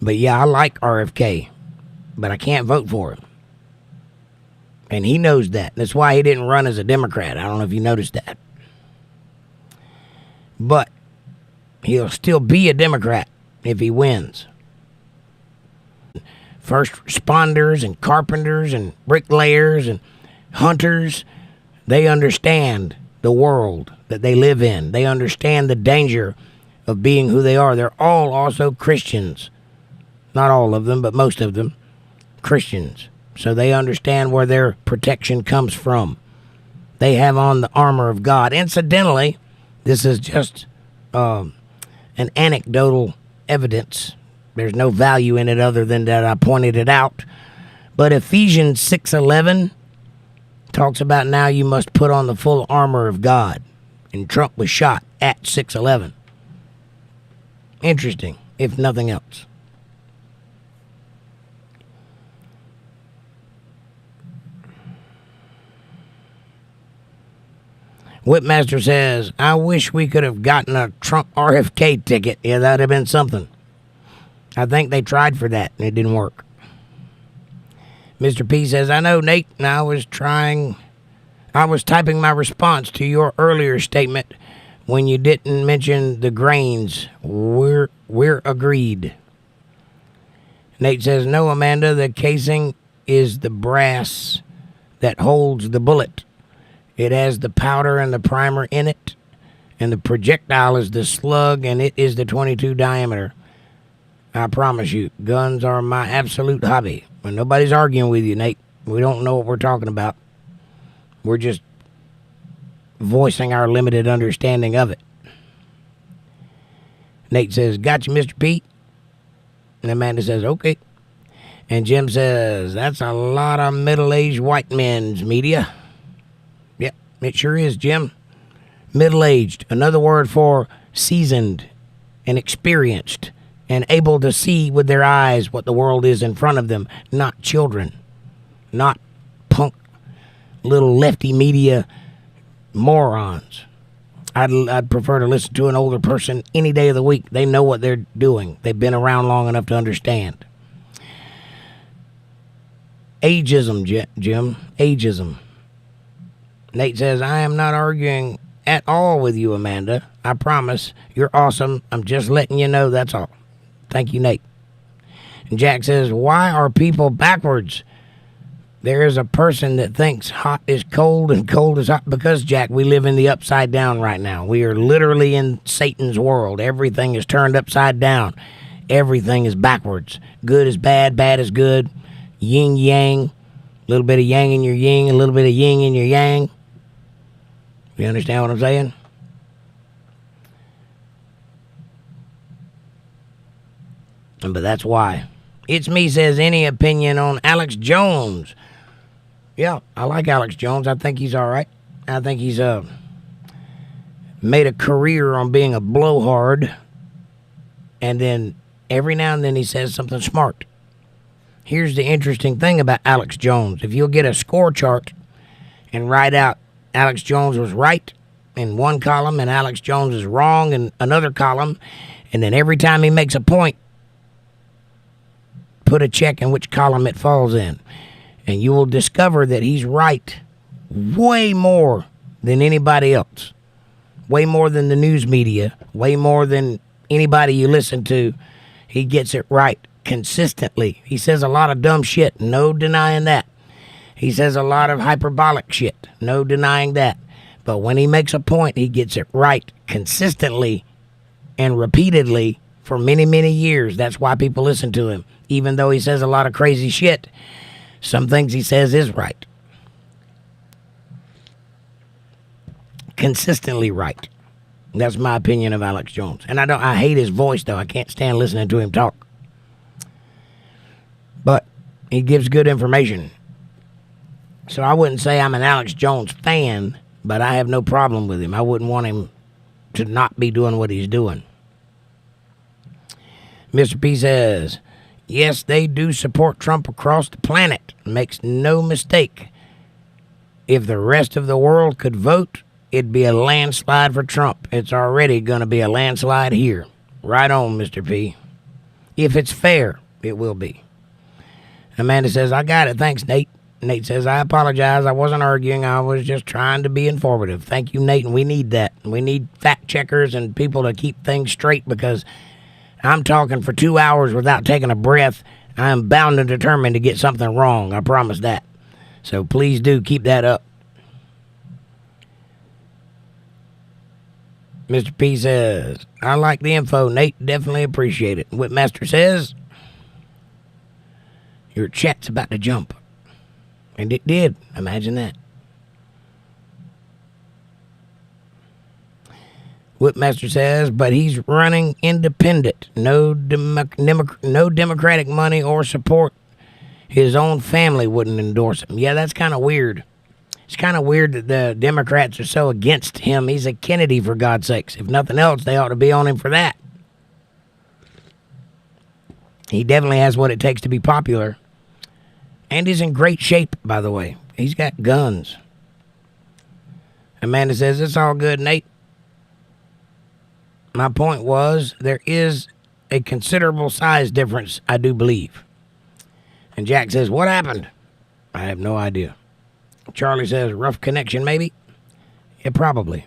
But yeah, I like RFK, but I can't vote for him. And he knows that. That's why he didn't run as a Democrat. I don't know if you noticed that. But he'll still be a Democrat if he wins. First responders and carpenters and bricklayers and hunters, they understand the world that they live in. They understand the danger of being who they are. They're all also Christians. Not all of them, but most of them. Christians. So they understand where their protection comes from. They have on the armor of God. Incidentally, this is just an anecdotal evidence. There's no value in it other than that I pointed it out. But Ephesians 6:11 talks about now you must put on the full armor of God. And Trump was shot at 6:11. Interesting, if nothing else. Whipmaster says, I wish we could have gotten a Trump RFK ticket. Yeah, that'd have been something. I think they tried for that and it didn't work. Mr. P says, I know, Nate, and I was typing my response to your earlier statement when you didn't mention the grains. We're agreed. Nate says, no, Amanda, the casing is the brass that holds the bullet. It has the powder and the primer in it, and the projectile is the slug, and it is the 22 diameter. I promise you, guns are my absolute hobby. But nobody's arguing with you, Nate. We don't know what we're talking about. We're just voicing our limited understanding of it. Nate says, gotcha, Mr. Pete. And Amanda says, okay. And Jim says, that's a lot of middle-aged white men's media. Yep, it sure is, Jim. Middle-aged, another word for seasoned and experienced and able to see with their eyes what the world is in front of them, not children, not punk little lefty media morons. I'd prefer to listen to an older person any day of the week. They know what they're doing. They've been around long enough to understand. Ageism, Jim. Ageism. Nate says, I am not arguing at all with you, Amanda. I promise. You're awesome. I'm just letting you know, that's all. Thank you, Nate. And Jack says, why are people backwards? There is a person that thinks hot is cold and cold is hot. Because, Jack, we live in the upside down right now. We are literally in Satan's world. Everything is turned upside down. Everything is backwards. Good is bad, bad is good. Yin, yang. A little bit of yang in your yin, a little bit of yin in your yang. You understand what I'm saying? But that's why. It's me says, any opinion on Alex Jones? Yeah, I like Alex Jones. I think he's all right. I think he's made a career on being a blowhard. And then every now and then he says something smart. Here's the interesting thing about Alex Jones. If you'll get a score chart and write out Alex Jones was right in one column and Alex Jones is wrong in another column, and then every time he makes a point, put a check in which column it falls in. And you will discover that he's right way more than anybody else. Way more than the news media. Way more than anybody you listen to. He gets it right consistently. He says a lot of dumb shit. No denying that. He says a lot of hyperbolic shit. No denying that. But when he makes a point, he gets it right consistently and repeatedly for many, many years. That's why people listen to him. Even though he says a lot of crazy shit, some things he says is right. Consistently right. That's my opinion of Alex Jones. And I hate his voice, though. I can't stand listening to him talk. But he gives good information. So I wouldn't say I'm an Alex Jones fan, but I have no problem with him. I wouldn't want him to not be doing what he's doing. Mr. P says, yes, they do support Trump across the planet. Makes no mistake. If the rest of the world could vote, it'd be a landslide for Trump. It's already going to be a landslide here. Right on, Mr. P. If it's fair, it will be. Amanda says, I got it. Thanks, Nate. Nate says, I apologize. I wasn't arguing. I was just trying to be informative. Thank you, Nate. And we need that. We need fact checkers and people to keep things straight, because I'm talking for 2 hours without taking a breath. I am bound and determined to get something wrong. I promise that. So please do keep that up. Mr. P says, I like the info, Nate. Definitely appreciate it. Whipmaster says, your chat's about to jump. And it did. Imagine that. Whipmaster says, but he's running independent. No Democratic money or support. His own family wouldn't endorse him. Yeah, that's kind of weird. It's kind of weird that the Democrats are so against him. He's a Kennedy, for God's sakes. If nothing else, they ought to be on him for that. He definitely has what it takes to be popular. And he's in great shape, by the way. He's got guns. Amanda says, it's all good, Nate. My point was, there is a considerable size difference, I do believe. And Jack says, what happened? I have no idea. Charlie says, rough connection, maybe? Yeah, probably.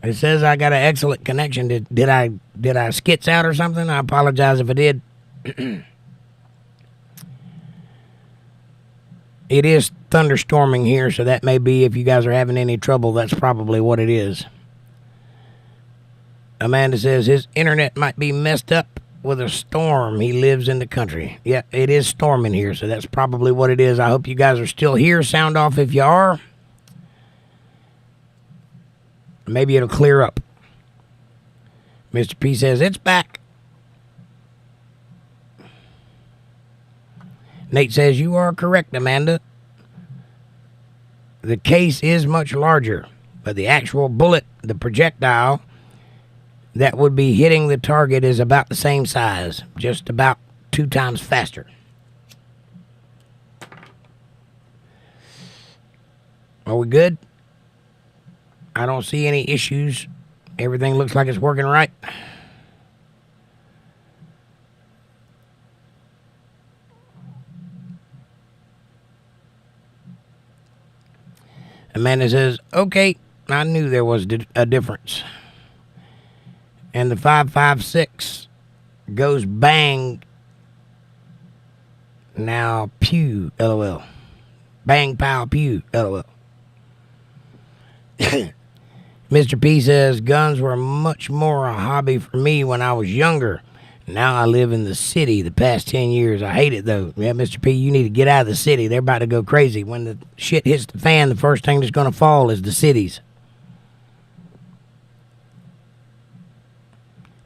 It says I got an excellent connection. Did I skits out or something? I apologize if I did. It is thunderstorming here, so that may be, if you guys are having any trouble, that's probably what it is. Amanda says his internet might be messed up with a storm. He lives in the country. Yeah, it is storming here, so that's probably what it is. I hope you guys are still here. Sound off if you are. Maybe it'll clear up. Mr. P says it's back. Nate says, you are correct, Amanda. The case is much larger, but the actual bullet, the projectile that would be hitting the target, is about the same size, just about 2 times faster. Are we good? I don't see any issues. Everything looks like it's working right. Amanda says, okay, I knew there was a difference. And the 5.56 goes bang. Now, pew, LOL. Bang, pow, pew, LOL. Mr. P says, guns were much more a hobby for me when I was younger. Now I live in the city the past 10 years. I hate it, though. Yeah, Mr. P, you need to get out of the city. They're about to go crazy. When the shit hits the fan, the first thing that's going to fall is the cities.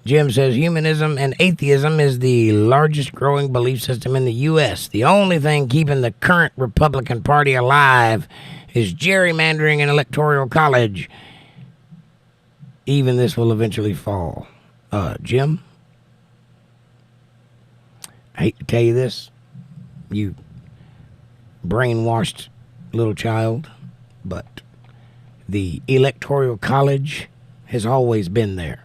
Jim says, humanism and atheism is the largest growing belief system in the U.S. The only thing keeping the current Republican Party alive is gerrymandering and electoral college. Even this will eventually fall. Jim? I hate to tell you this, you brainwashed little child, but the electoral college has always been there.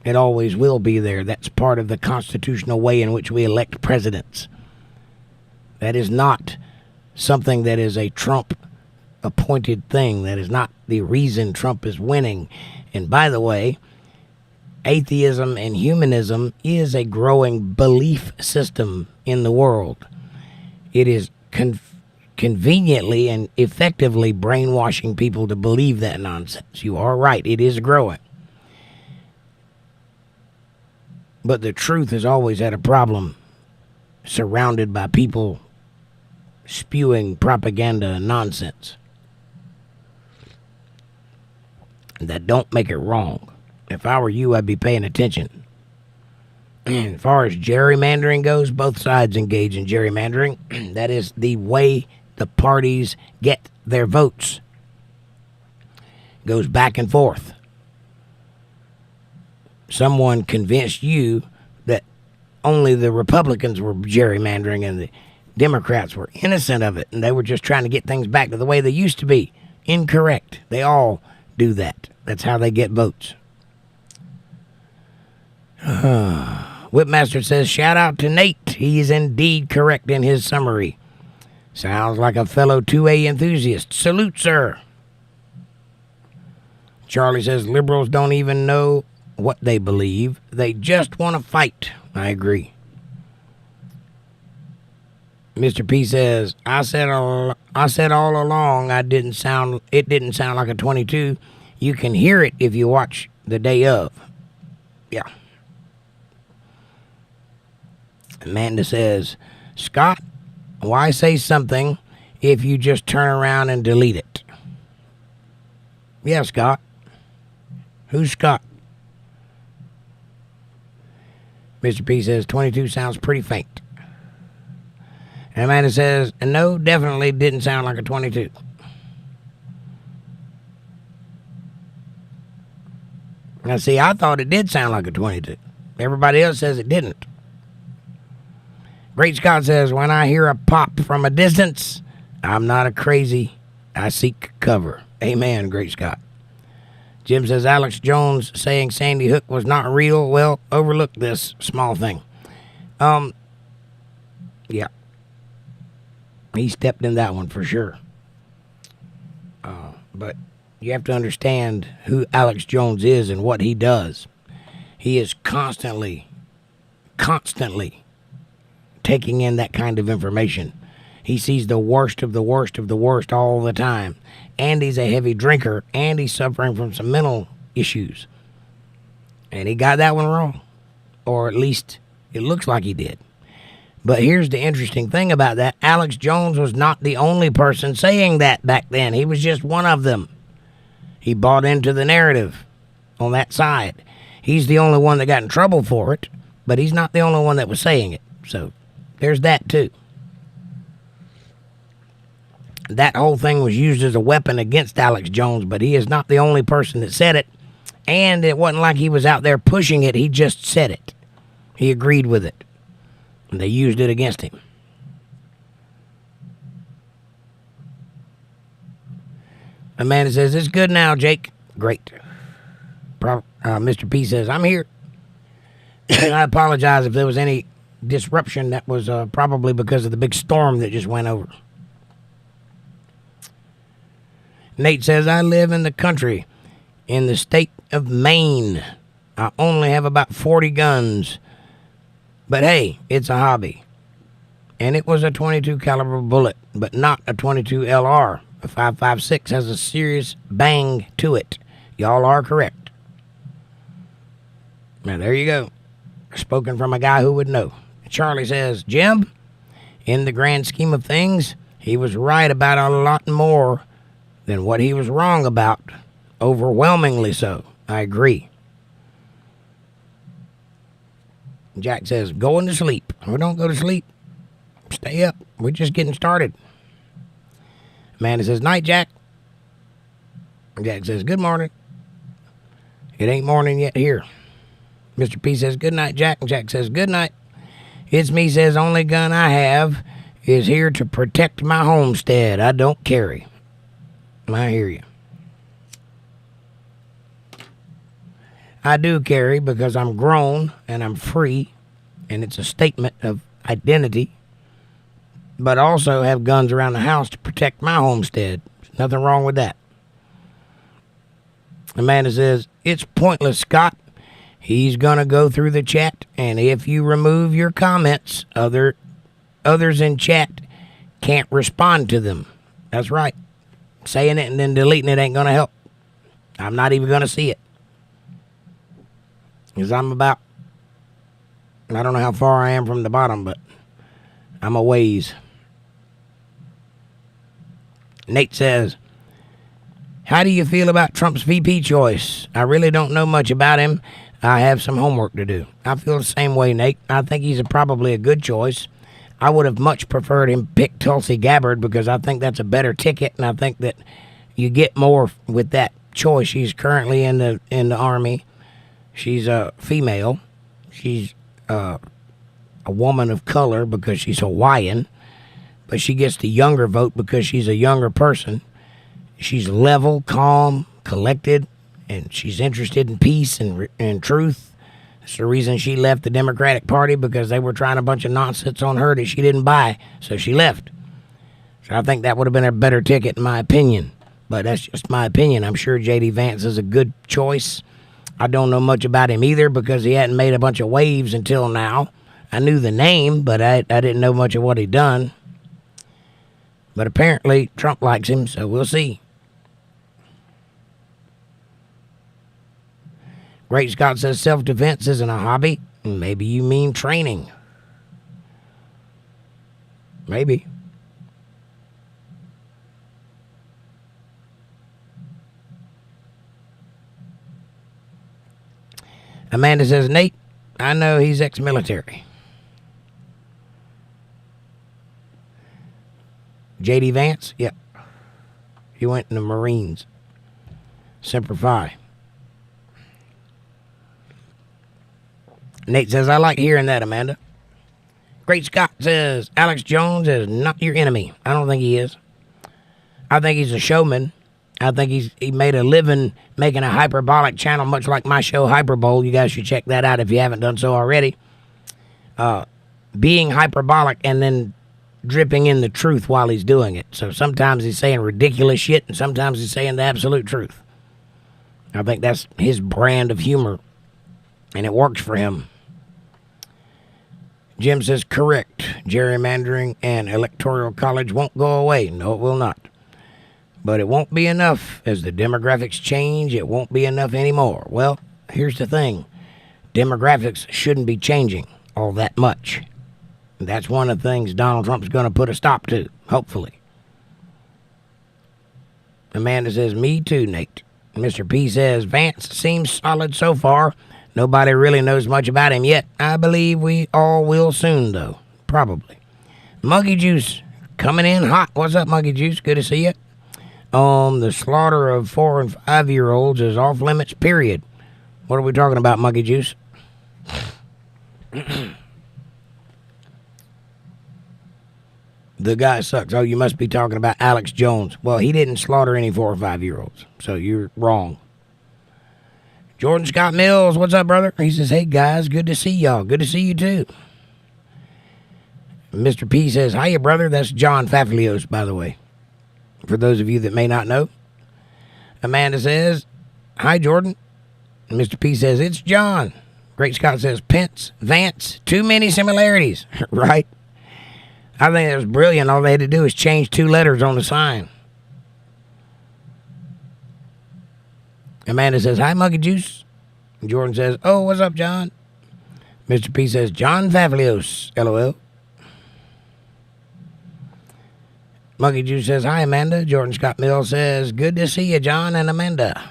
It always will be there. That's part of the constitutional way in which we elect presidents. That is not something that is a Trump-appointed thing. That is not the reason Trump is winning. And by the way, atheism and humanism is a growing belief system in the world. It is conveniently and effectively brainwashing people to believe that nonsense. You are right. It is growing. But the truth has always had a problem, surrounded by people spewing propaganda and nonsense that don't make it wrong. If I were you, I'd be paying attention. And as far as gerrymandering goes, both sides engage in gerrymandering. That is the way the parties get their votes. Goes back and forth. Someone convinced you that only the Republicans were gerrymandering and the Democrats were innocent of it, and they were just trying to get things back to the way they used to be. Incorrect. They all do that. That's how they get votes. Whipmaster says, shout out to Nate. He is indeed correct in his summary. Sounds like a fellow 2A enthusiast. Salute, sir. Charlie says liberals don't even know what they believe. They just want to fight. I agree. Mr. P says, I said all along it didn't sound like a 22. You can hear it if you watch the day of. Yeah. Amanda says, Scott, why say something if you just turn around and delete it? Yeah, Scott. Who's Scott? Mr. P says, 22 sounds pretty faint. And Amanda says, no, definitely didn't sound like a 22. Now, see, I thought it did sound like a 22. Everybody else says it didn't. Great Scott says, when I hear a pop from a distance, I'm not a crazy. I seek cover. Amen, Great Scott. Jim says, Alex Jones saying Sandy Hook was not real. Well, overlook this small thing. Yeah. He stepped in that one for sure. But you have to understand who Alex Jones is and what he does. He is constantly taking in that kind of information. He sees the worst of the worst of the worst all the time. And he's a heavy drinker, and he's suffering from some mental issues. And he got that one wrong. Or at least it looks like he did. But here's the interesting thing about that. Alex Jones was not the only person saying that back then. He was just one of them. He bought into the narrative on that side. He's the only one that got in trouble for it, but he's not the only one that was saying it. So there's that too. That whole thing was used as a weapon against Alex Jones, but he is not the only person that said it. And it wasn't like he was out there pushing it. He just said it. He agreed with it. And they used it against him. Amanda says, it's good now, Jake. Great. Mr. P says, I'm here. I apologize if there was any disruption. That was probably because of the big storm that just went over. Nate says, I live in the country, in the state of Maine. I only have about 40 guns. But hey, it's a hobby. And it was a 22 caliber bullet, but not a 22 LR. A 5.56 has a serious bang to it. Y'all are correct. Now, there you go. Spoken from a guy who would know. Charlie says, Jim, in the grand scheme of things, he was right about a lot more than what he was wrong about. Overwhelmingly so. I agree. Jack says, going to sleep. We don't go to sleep. Stay up. We're just getting started. Amanda says, night, Jack. Jack says, good morning. It ain't morning yet here. Mr. P says, good night, Jack. And Jack says, good night. It's me says, only gun I have is here to protect my homestead. I don't carry. I hear you. I do carry because I'm grown and I'm free, and it's a statement of identity. But also have guns around the house to protect my homestead. There's nothing wrong with that. Amanda says, it's pointless, Scott. He's going to go through the chat, and if you remove your comments, others in chat can't respond to them. That's right. Saying it and then deleting it ain't going to help. I'm not even going to see it. Because I'm about, I don't know how far I am from the bottom, but I'm a ways. Nate says, how do you feel about Trump's VP choice? I really don't know much about him. I have some homework to do. I feel the same way, Nate. I think he's probably a good choice. I would have much preferred him pick Tulsi Gabbard because I think that's a better ticket, and I think that you get more with that choice. She's currently in the Army. She's a female. She's a woman of color because she's Hawaiian, but she gets the younger vote because she's a younger person. She's level, calm, collected, and she's interested in peace and truth. It's the reason she left the Democratic Party, because they were trying a bunch of nonsense on her that she didn't buy, so she left. So I think that would have been a better ticket, in my opinion. But that's just my opinion. I'm sure J.D. Vance is a good choice. I don't know much about him either, because he hadn't made a bunch of waves until now. I knew the name, but I didn't know much of what he'd done. But apparently Trump likes him, so we'll see. Great Scott says self-defense isn't a hobby. Maybe you mean training. Maybe. Amanda says, Nate, I know he's ex-military. J.D. Vance? Yep. He went in the Marines. Semper Fi. Nate says, I like hearing that, Amanda. Great Scott says, Alex Jones is not your enemy. I don't think he is. I think he's a showman. I think he made a living making a hyperbolic channel, much like my show, Hyperbole. You guys should check that out if you haven't done so already. Being hyperbolic and then dripping in the truth while he's doing it. So sometimes he's saying ridiculous shit, and sometimes he's saying the absolute truth. I think that's his brand of humor, and it works for him. Jim says, correct. Gerrymandering and electoral college won't go away. No, it will not. But it won't be enough. As the demographics change, it won't be enough anymore. Well, here's the thing. Demographics shouldn't be changing all that much. That's one of the things Donald Trump's going to put a stop to, hopefully. Amanda says, me too, Nate. Mr. P says, Vance seems solid so far. Nobody really knows much about him yet. I believe we all will soon, though. Probably. Monkey Juice coming in hot. What's up, Monkey Juice? Good to see you. The slaughter of 4 and 5-year-olds is off limits, period. What are we talking about, Monkey Juice? The guy sucks. Oh, you must be talking about Alex Jones. Well, he didn't slaughter any 4 or 5-year-olds, so you're wrong. Jordan Scott Mills, what's up, brother? He says, hey, guys, good to see y'all. Good to see you, too. Mr. P says, hiya, brother. That's John Faflios, by the way, for those of you that may not know. Amanda says, hi, Jordan. And Mr. P says, it's John. Great Scott says, Pence, Vance, too many similarities, right? I think it was brilliant. All they had to do is change 2 letters on the sign. Amanda says, hi, Monkey Juice. Jordan says, oh, what's up, John? Mr. P says, John Favlios, LOL. Monkey Juice says, hi, Amanda. Jordan Scott Mill says, good to see you, John and Amanda.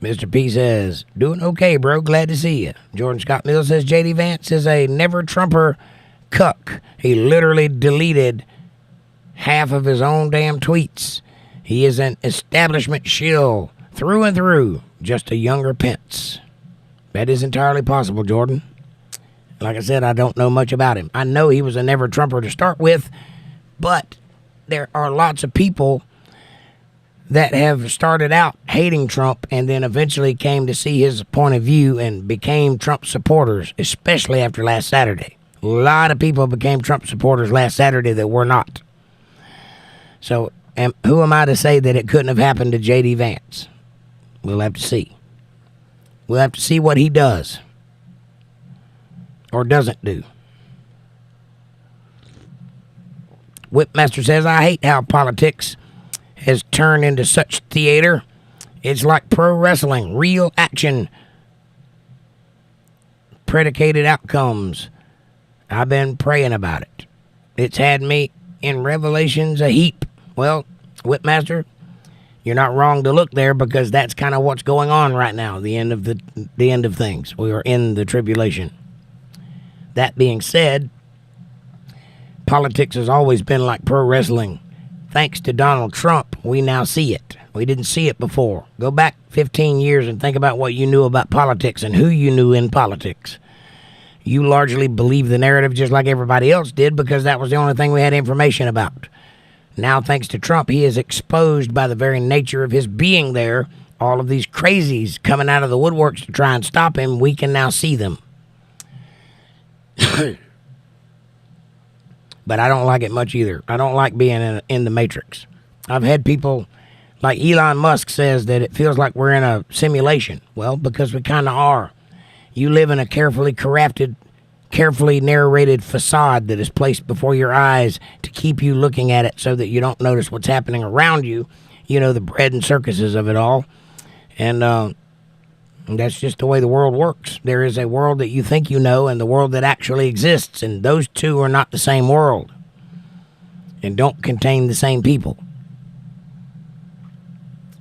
Mr. P says, doing okay, bro. Glad to see you. Jordan Scott Mill says, J.D. Vance is a never-Trumper cuck. He literally deleted half of his own damn tweets. He is an establishment shill through and through, just a younger Pence. That is entirely possible, Jordan. Like I said, I don't know much about him. I know he was a never-Trumper to start with, but there are lots of people that have started out hating Trump and then eventually came to see his point of view and became Trump supporters, especially after last Saturday. A lot of people became Trump supporters last Saturday that were not. So, who am I to say that it couldn't have happened to J.D. Vance? We'll have to see. We'll have to see what he does or doesn't do. Whipmaster says, I hate how politics has turned into such theater. It's like pro wrestling, real action, predicated outcomes. I've been praying about it. It's had me in Revelations a heap. Well, Whipmaster, you're not wrong to look there, because that's kind of what's going on right now, the end of things. We are in the tribulation. That being said, politics has always been like pro wrestling. Thanks to Donald Trump, we now see it. We didn't see it before. Go back 15 years and think about what you knew about politics and who you knew in politics. You largely believed the narrative just like everybody else did, because that was the only thing we had information about. Now, thanks to Trump, he is exposed by the very nature of his being there, all of these crazies coming out of the woodworks to try and stop him, we can now see them. But I don't like it much either. I don't like being in the Matrix. I've had people, like Elon Musk says, that it feels like we're in a simulation. Well, because we kind of are. You live in a carefully crafted, carefully narrated facade that is placed before your eyes to keep you looking at it so that you don't notice what's happening around you. You know, the bread and circuses of it all. And that's just the way the world works. There is a world that you think you know and the world that actually exists. And those two are not the same world and don't contain the same people.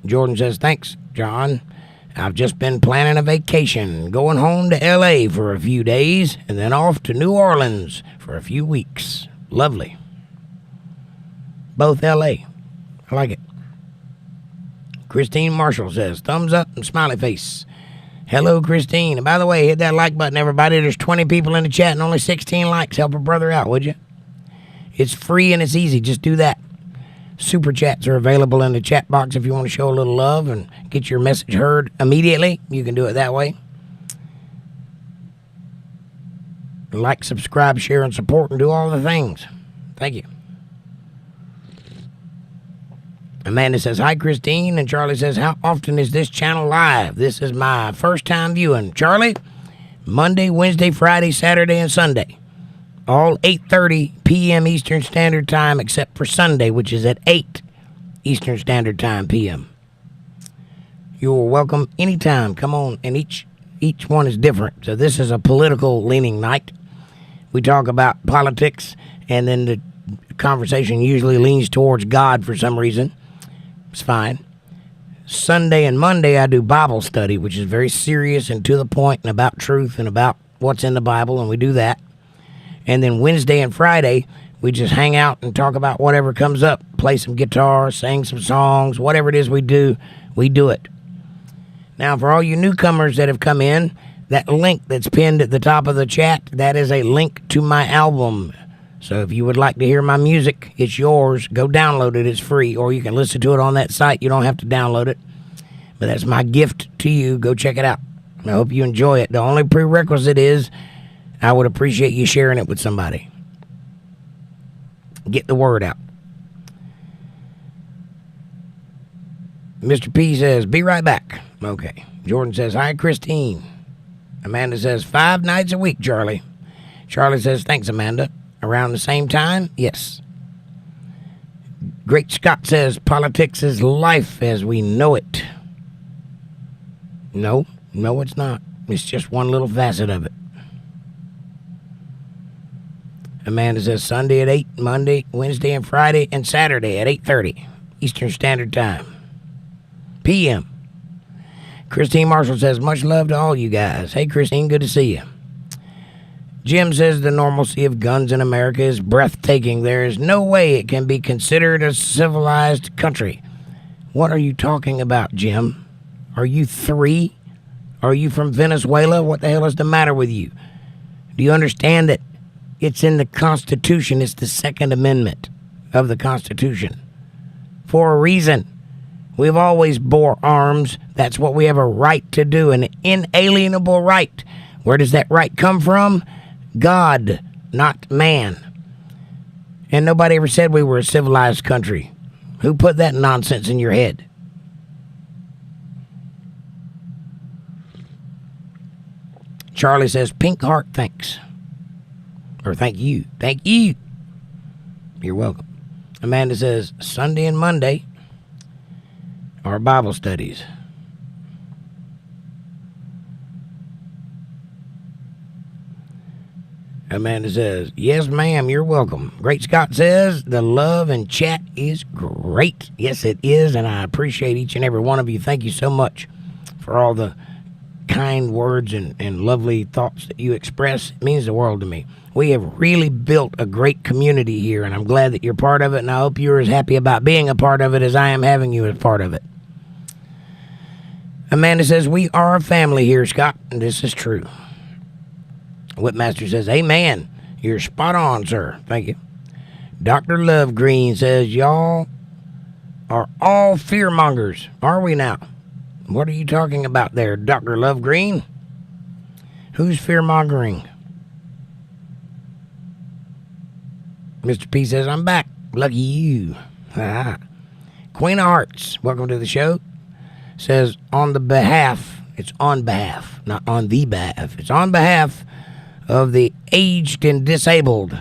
Jordan says, thanks, John. I've just been planning a vacation, going home to L.A. for a few days and then off to New Orleans for a few weeks. Lovely. Both L.A. I like it. Christine Marshall says, thumbs up and smiley face. Hello, Christine. And by the way, hit that like button, everybody. There's 20 people in the chat and only 16 likes. Help a brother out, would you? It's free and it's easy. Just do that. Super chats are available in the chat box if you want to show a little love and get your message heard immediately. You can do it that way. Like, subscribe, share, and support, and do all the things. Thank you. Amanda says, hi, Christine. And Charlie says, how often is this channel live? This is my first time viewing. Charlie, Monday, Wednesday, Friday, Saturday, and Sunday. All 8:30 p.m. Eastern Standard Time, except for Sunday, which is at 8 Eastern Standard Time p.m. You're welcome anytime. Come on. And each one is different. So this is a political leaning night. We talk about politics, and then the conversation usually leans towards God for some reason. It's fine. Sunday and Monday, I do Bible study, which is very serious and to the point and about truth and about what's in the Bible, and we do that. And then Wednesday and Friday, we just hang out and talk about whatever comes up. Play some guitar, sing some songs, whatever it is we do it. Now, for all you newcomers that have come in, that link that's pinned at the top of the chat, that is a link to my album. So if you would like to hear my music, it's yours. Go download it. It's free. Or you can listen to it on that site. You don't have to download it. But that's my gift to you. Go check it out. I hope you enjoy it. The only prerequisite is I would appreciate you sharing it with somebody. Get the word out. Mr. P says, be right back. Okay. Jordan says, hi, Christine. Amanda says, 5 nights a week, Charlie. Charlie says, thanks, Amanda. Around the same time? Yes. Great Scott says, politics is life as we know it. No, it's not. It's just one little facet of it. Amanda says, Sunday at 8, Monday, Wednesday, and Friday, and Saturday at 8:30 Eastern Standard Time. p.m. Christine Marshall says, much love to all you guys. Hey, Christine, good to see you. Jim says the normalcy of guns in America is breathtaking. There is no way it can be considered a civilized country. What are you talking about, Jim? Are you 3? Are you from Venezuela? What the hell is the matter with you? Do you understand that it's in the Constitution? It's the Second Amendment of the Constitution. For a reason. We've always bore arms. That's what we have a right to do, an inalienable right. Where does that right come from? God, not man. And nobody ever said we were a civilized country. Who put that nonsense in your head? Charlie says, pink heart, thanks. Or thank you. Thank you. You're welcome. Amanda says, Sunday and Monday are Bible studies. Amanda says, yes, ma'am, you're welcome. Great Scott says, the love and chat is great. Yes, it is, and I appreciate each and every one of you. Thank you so much for all the kind words and lovely thoughts that you express. It means the world to me. We have really built a great community here, and I'm glad that you're part of it, and I hope you're as happy about being a part of it as I am having you as part of it. Amanda says, we are a family here, Scott, and this is true. Whipmaster says, amen. You're spot on, sir. Thank you. Dr. Love Green says, y'all are all fearmongers. Are we now? What are you talking about there, Dr. Love Green? Who's fear-mongering? Mr. P says, I'm back. Lucky you. Queen of Hearts, welcome to the show. Says, on the behalf, it's on behalf, not on the behalf. It's on behalf of the aged and disabled.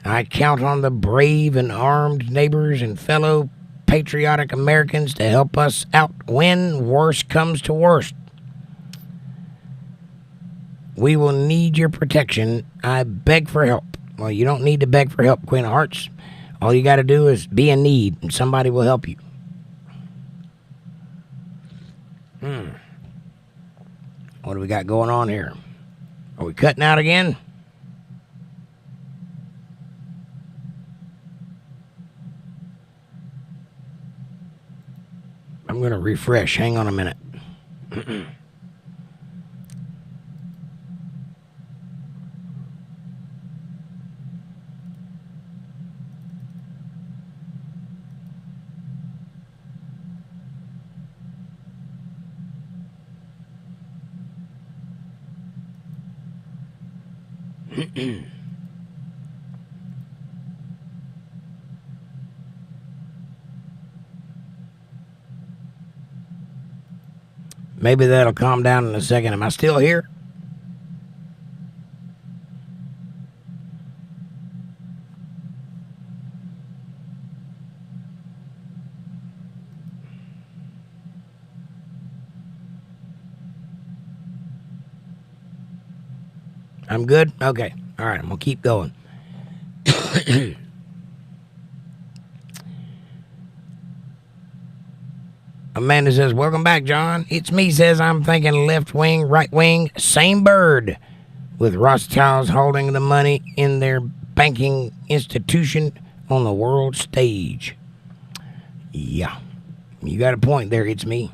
I count on the brave and armed neighbors and fellow patriotic Americans to help us out when worst comes to worst. We will need your protection. I beg for help. Well, you don't need to beg for help, Queen of Hearts. All you got to do is be in need, and somebody will help you. What do we got going on here? Are we cutting out again? I'm going to refresh. Hang on a minute. Maybe that'll calm down in a second. Am I still here? I'm good? Okay. All right, I'm going to keep going. Amanda says, welcome back, John. It's me, says, I'm thinking left wing, right wing, same bird. With Rothschilds holding the money in their banking institution on the world stage. Yeah, you got a point there, it's me.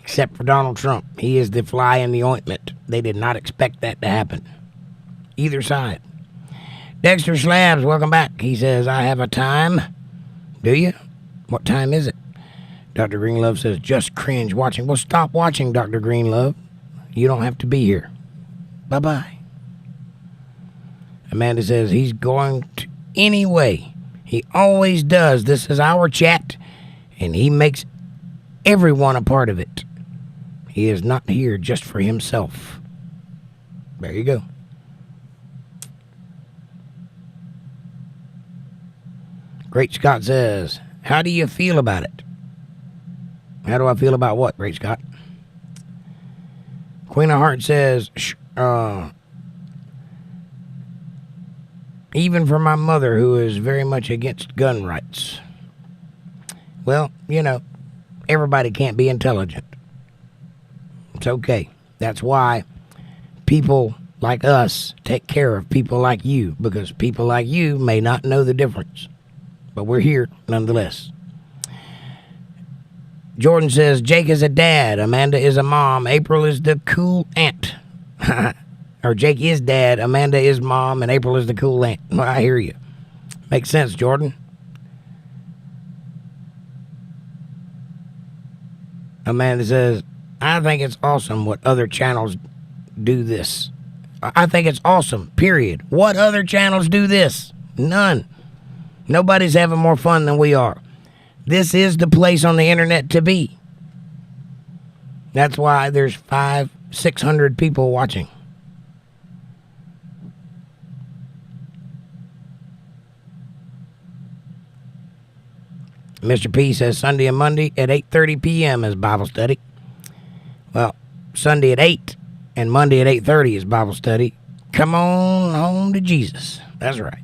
Except for Donald Trump. He is the fly in the ointment. They did not expect that to happen. Either side. Dexter Slabs, welcome back. He says, I have a time. Do you? What time is it? Dr. Greenlove says, just cringe watching. Well, stop watching, Dr. Greenlove. You don't have to be here. Bye-bye. Amanda says, he's going to anyway. He always does. This is our chat, and he makes everyone a part of it. He is not here just for himself. There you go. Great Scott says, how do you feel about it? How do I feel about what, Great Scott? Queen of Hearts says, even for my mother, who is very much against gun rights. Well, you know, everybody can't be intelligent. It's okay. That's why people like us take care of people like you, because people like you may not know the difference. But we're here nonetheless. Jordan says, Jake is a dad, Amanda is a mom, April is the cool aunt. Or Jake is dad, Amanda is mom, and April is the cool aunt. Well, I hear you. Makes sense, Jordan. Amanda says, I think it's awesome what other channels do this. I think it's awesome, period. What other channels do this? None. Nobody's having more fun than we are. This is the place on the internet to be. That's why there's 500-600 people watching. Mr. P says Sunday and Monday at 8:30 p.m. is Bible study. Well, Sunday at 8 and Monday at 8:30 is Bible study. Come on home to Jesus. That's right.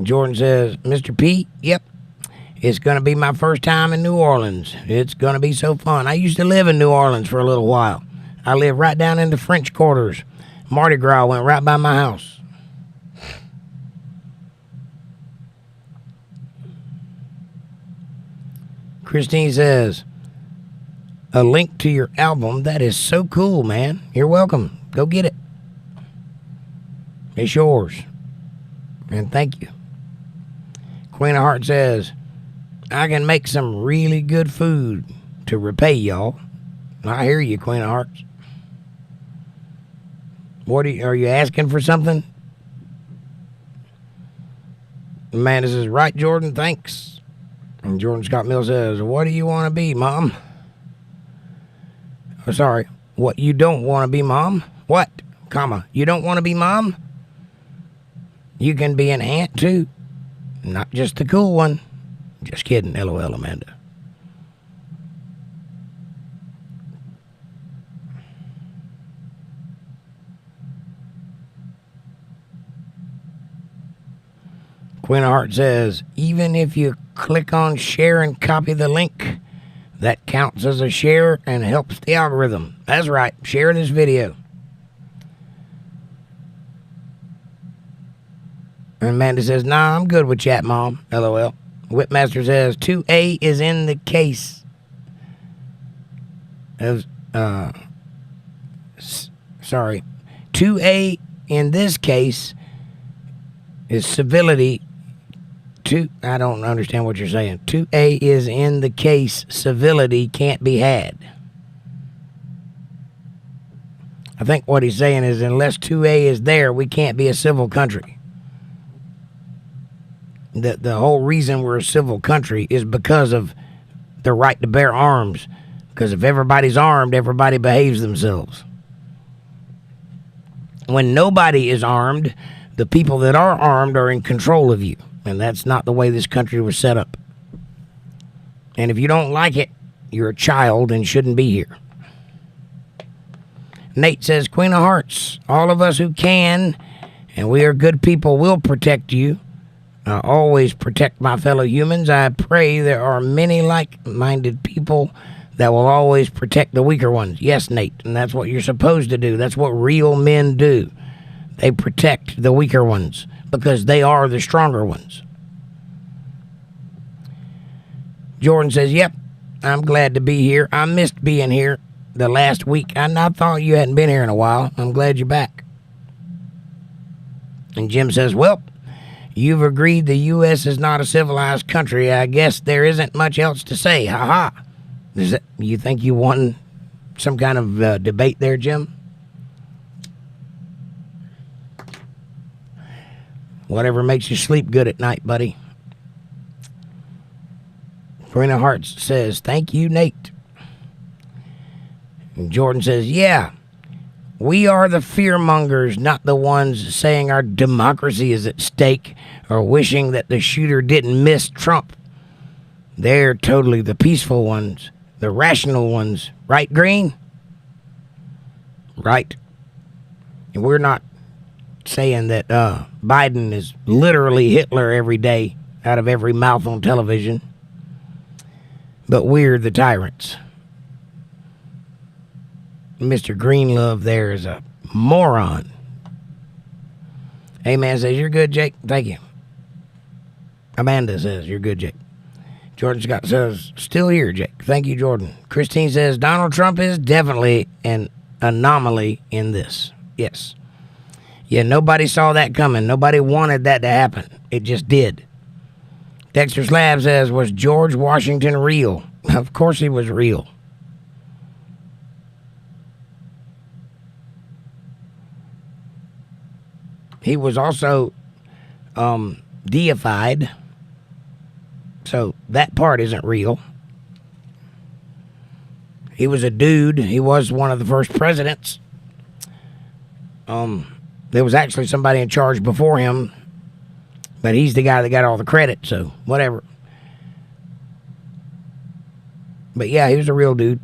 Jordan says, Mr. P, yep, it's going to be my first time in New Orleans. It's going to be so fun. I used to live in New Orleans for a little while. I lived right down in the French Quarters. Mardi Gras went right by my house. Christine says, a link to your album. That is so cool, man. You're welcome. Go get it. It's yours. And thank you. Queen of Hearts says, I can make some really good food to repay y'all. I hear you, Queen of Hearts. Are you asking for something? Amanda says, right, Jordan, thanks. And Jordan Scott Mill says, what do you want to be, Mom? Oh, sorry, what you don't want to be, Mom? What, comma, you don't want to be Mom? You can be an aunt, too. Not just the cool one. Just kidding, LOL, Amanda. Queen of Hearts says, even if you click on share and copy the link, that counts as a share and helps the algorithm. That's right. Share this video. And Amanda says, nah, I'm good with chat, Mom. LOL. Whipmaster says, 2A is in the case. Sorry. 2A in this case is civility. I don't understand what you're saying. 2A is in the case civility can't be had. I think what he's saying is unless 2A is there, we can't be a civil country. The whole reason we're a civil country is because of the right to bear arms. Because if everybody's armed, everybody behaves themselves. When nobody is armed, the people that are armed are in control of you. And that's not the way this country was set up. And if you don't like it, you're a child and shouldn't be here. Nate says, Queen of Hearts, all of us who can, and we are good people, will protect you. I always protect my fellow humans. I pray there are many like-minded people that will always protect the weaker ones. Yes, Nate, and that's what you're supposed to do. That's what real men do. They protect the weaker ones because they are the stronger ones. Jordan says, yep, I'm glad to be here. I missed being here the last week. I thought you hadn't been here in a while. I'm glad you're back. And Jim says, well, you've agreed the U.S. is not a civilized country. I guess there isn't much else to say. Ha ha. You think you won some kind of debate there, Jim? Whatever makes you sleep good at night, buddy. Queen of Hearts says, thank you, Nate. And Jordan says, yeah, we are the fearmongers, not the ones saying our democracy is at stake or wishing that the shooter didn't miss Trump. They're totally the peaceful ones, the rational ones. Right, Green? Right. And we're not saying that Biden is literally Hitler every day out of every mouth on television. But we're the tyrants. Mr. Greenlove there is a moron. Hey, man says, you're good, Jake. Thank you. Amanda says, you're good, Jake. Jordan Scott says, still here, Jake. Thank you, Jordan. Christine says, Donald Trump is definitely an anomaly in this. Yes. Yeah, nobody saw that coming. Nobody wanted that to happen. It just did. Dexter Slab says, was George Washington real? Of course he was real. He was also deified. So that part isn't real. He was a dude. He was one of the first presidents. There was actually somebody in charge before him, but he's the guy that got all the credit, so whatever. But yeah, he was a real dude.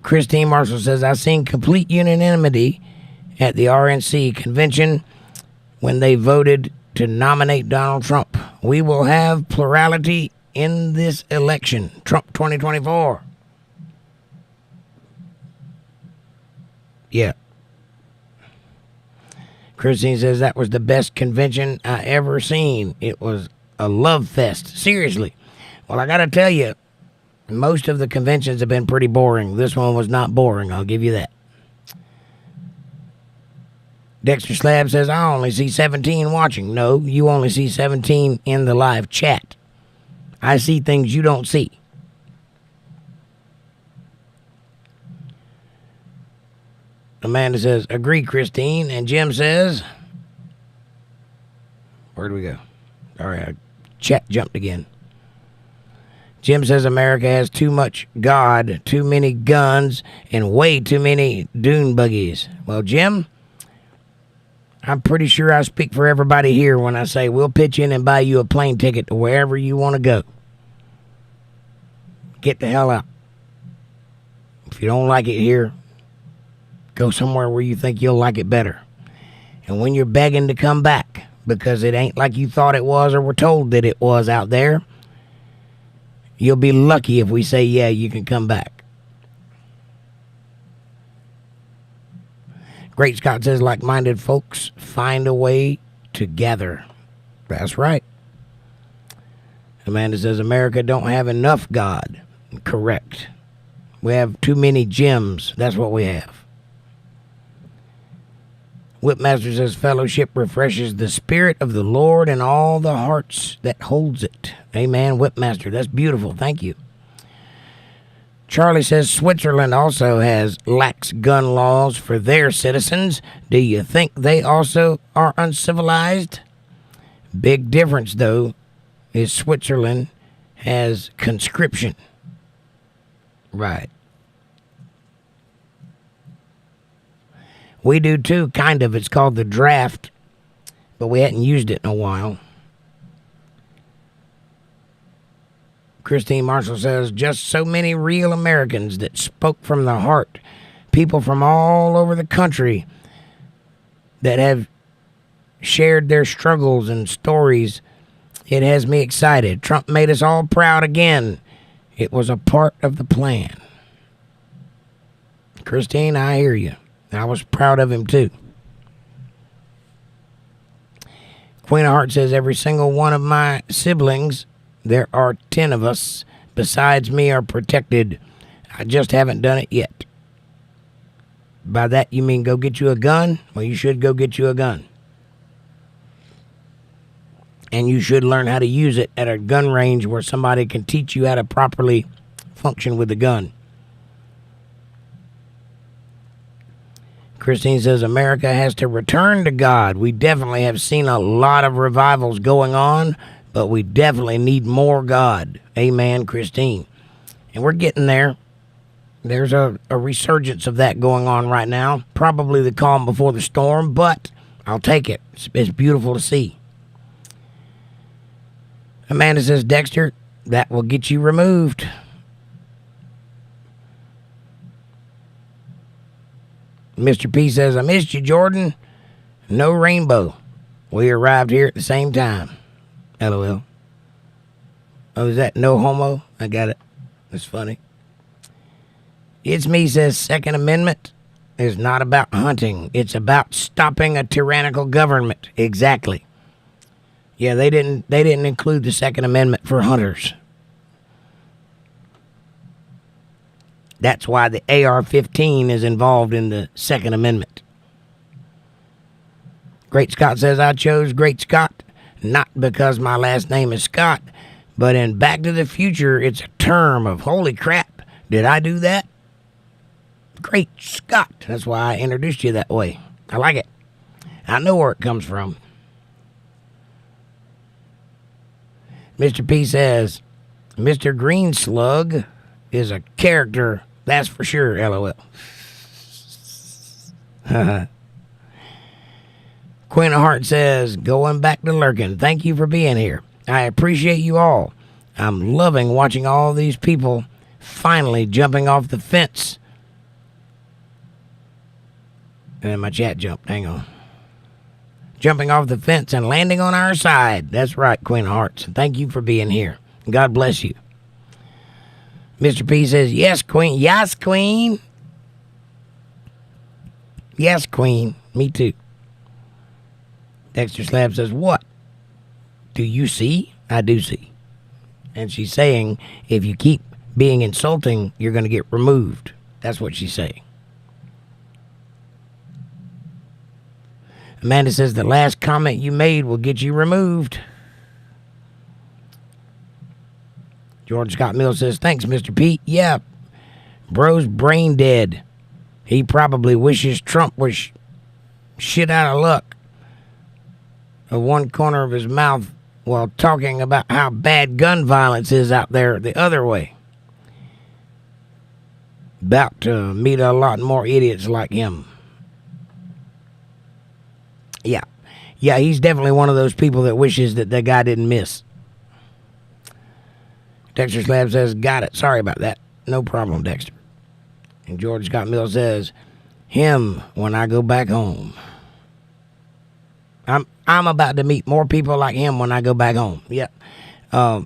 Christine Marshall says, I've seen complete unanimity at the RNC convention when they voted to nominate Donald Trump. We will have plurality in this election. Trump 2024. Yeah. Christine says that was the best convention I ever seen. It was a love fest. Seriously. Well, I got to tell you, most of the conventions have been pretty boring. This one was not boring. I'll give you that. Dexter Slab says, I only see 17 watching. No, you only see 17 in the live chat. I see things you don't see. Amanda says, agree, Christine. And Jim says, where do we go? All right, chat jumped again. Jim says America has too much God, too many guns, and way too many dune buggies. Well, Jim, I'm pretty sure I speak for everybody here when I say we'll pitch in and buy you a plane ticket to wherever you want to go. Get the hell out. If you don't like it here, go somewhere where you think you'll like it better. And when you're begging to come back because it ain't like you thought it was or were told that it was out there, you'll be lucky if we say, yeah, you can come back. Great Scott says, like-minded folks find a way to gather. That's right. Amanda says, America don't have enough God. Correct. We have too many gems. That's what we have. Whipmaster says, fellowship refreshes the spirit of the Lord and all the hearts that holds it. Amen, Whipmaster. That's beautiful. Thank you. Charlie says, Switzerland also has lax gun laws for their citizens. Do you think they also are uncivilized? Big difference, though, is Switzerland has conscription. Right. We do too, kind of. It's called the draft, but we hadn't used it in a while. Christine Marshall says, just so many real Americans that spoke from the heart. People from all over the country that have shared their struggles and stories. It has me excited. Trump made us all proud again. It was a part of the plan. Christine, I hear you. I was proud of him too. Queen of Hearts says, every single one of my siblings, there are 10 of us, besides me, are protected. I just haven't done it yet. By that you mean go get you a gun? Well, you should go get you a gun. And you should learn how to use it at a gun range where somebody can teach you how to properly function with the gun. Christine says, America has to return to God. We definitely have seen a lot of revivals going on, but we definitely need more God. Amen, Christine. And we're getting there. There's a resurgence of that going on right now. Probably the calm before the storm, but I'll take it. It's beautiful to see. Amanda says, Dexter, that will get you removed. Mr. P says, I missed you, Jordan. No rainbow. We arrived here at the same time. LOL. Oh, is that no homo? I got it. That's funny. It's me says, Second Amendment is not about hunting. It's about stopping a tyrannical government. Exactly. Yeah, they didn't include the Second Amendment for hunters. That's why the AR-15 is involved in the Second Amendment. Great Scott says, I chose Great Scott not because my last name is Scott, but in Back to the Future, it's a term of holy crap. Did I do that? Great Scott. That's why I introduced you that way. I like it. I know where it comes from. Mr. P says, Mr. Green Slug is a character, that's for sure, LOL. Queen of Heart says, going back to lurking. Thank you for being here. I appreciate you all. I'm loving watching all these people finally jumping off the fence. And then my chat jumped. Hang on. Jumping off the fence and landing on our side. That's right, Queen of Hearts. Thank you for being here. God bless you. Mr. P says, yes, Queen. Yes, Queen. Yes, Queen. Me too. Dexter Slab says, what? Do you see? I do see. And she's saying, if you keep being insulting, you're going to get removed. That's what she's saying. Amanda says, the last comment you made will get you removed. George Scott Mills says, thanks, Mr. Pete. Yeah, bro's brain dead. He probably wishes Trump was shit out of luck of one corner of his mouth while talking about how bad gun violence is out there the other way. About to meet a lot more idiots like him. Yeah, he's definitely one of those people that wishes that the guy didn't miss. Dexter Slab says, got it. Sorry about that. No problem, Dexter. And George Scott Mills says, him when I go back home. I'm about to meet more people like him when I go back home. Yeah.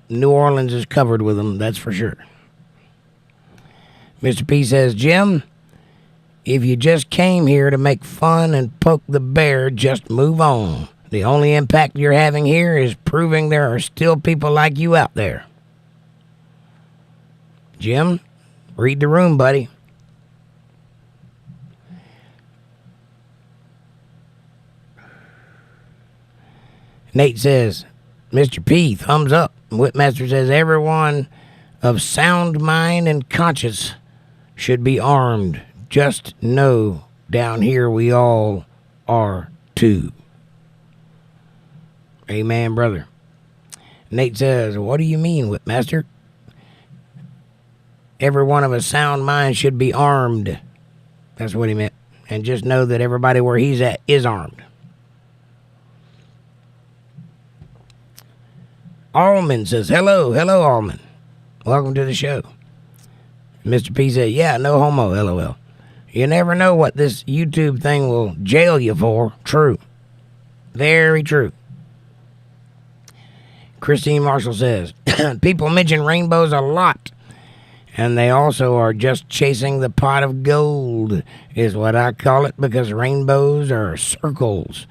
New Orleans is covered with them, that's for sure. Mr. P says, Jim, if you just came here to make fun and poke the bear, just move on. The only impact you're having here is proving there are still people like you out there. Jim, read the room, buddy. Nate says, Mr. P, thumbs up. Whitmaster says, everyone of sound mind and conscience should be armed. Just know down here we all are too. Amen, brother. Nate says, what do you mean, Whitmaster? Every one of a sound mind should be armed. That's what he meant. And just know that everybody where he's at is armed. Allman says, hello, Allman. Welcome to the show. Mr. P said, yeah, no homo, LOL. You never know what this YouTube thing will jail you for. True. Very true. Christine Marshall says, people mention rainbows a lot, and they also are just chasing the pot of gold, is what I call it, because rainbows are circles.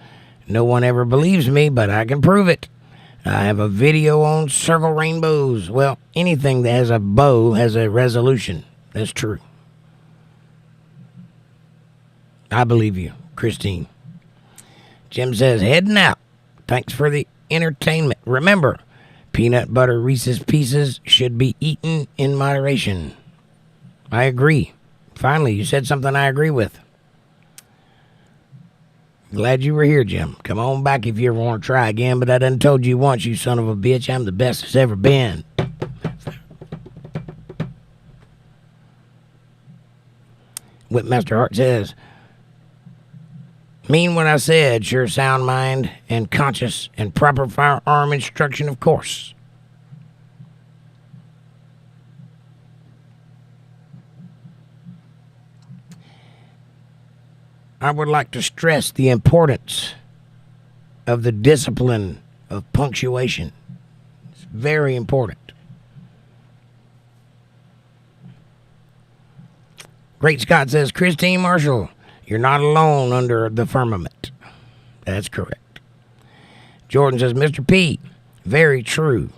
No one ever believes me, but I can prove it. I have a video on circle rainbows. Well, anything that has a bow has a resolution. That's true. I believe you, Christine. Jim says, heading out. Thanks for the entertainment. Remember, peanut butter Reese's Pieces should be eaten in moderation. I agree. Finally, you said something I agree with. Glad you were here, Jim. Come on back if you ever want to try again, but I done told you once, you son of a bitch, I'm the best it's ever been. Whipmaster Hart says, mean what I said, sure sound mind and conscious and proper firearm instruction, of course. I would like to stress the importance of the discipline of punctuation. It's very important. Great Scott says, Christine Marshall, you're not alone under the firmament. That's correct. Jordan says, Mr. P, very true.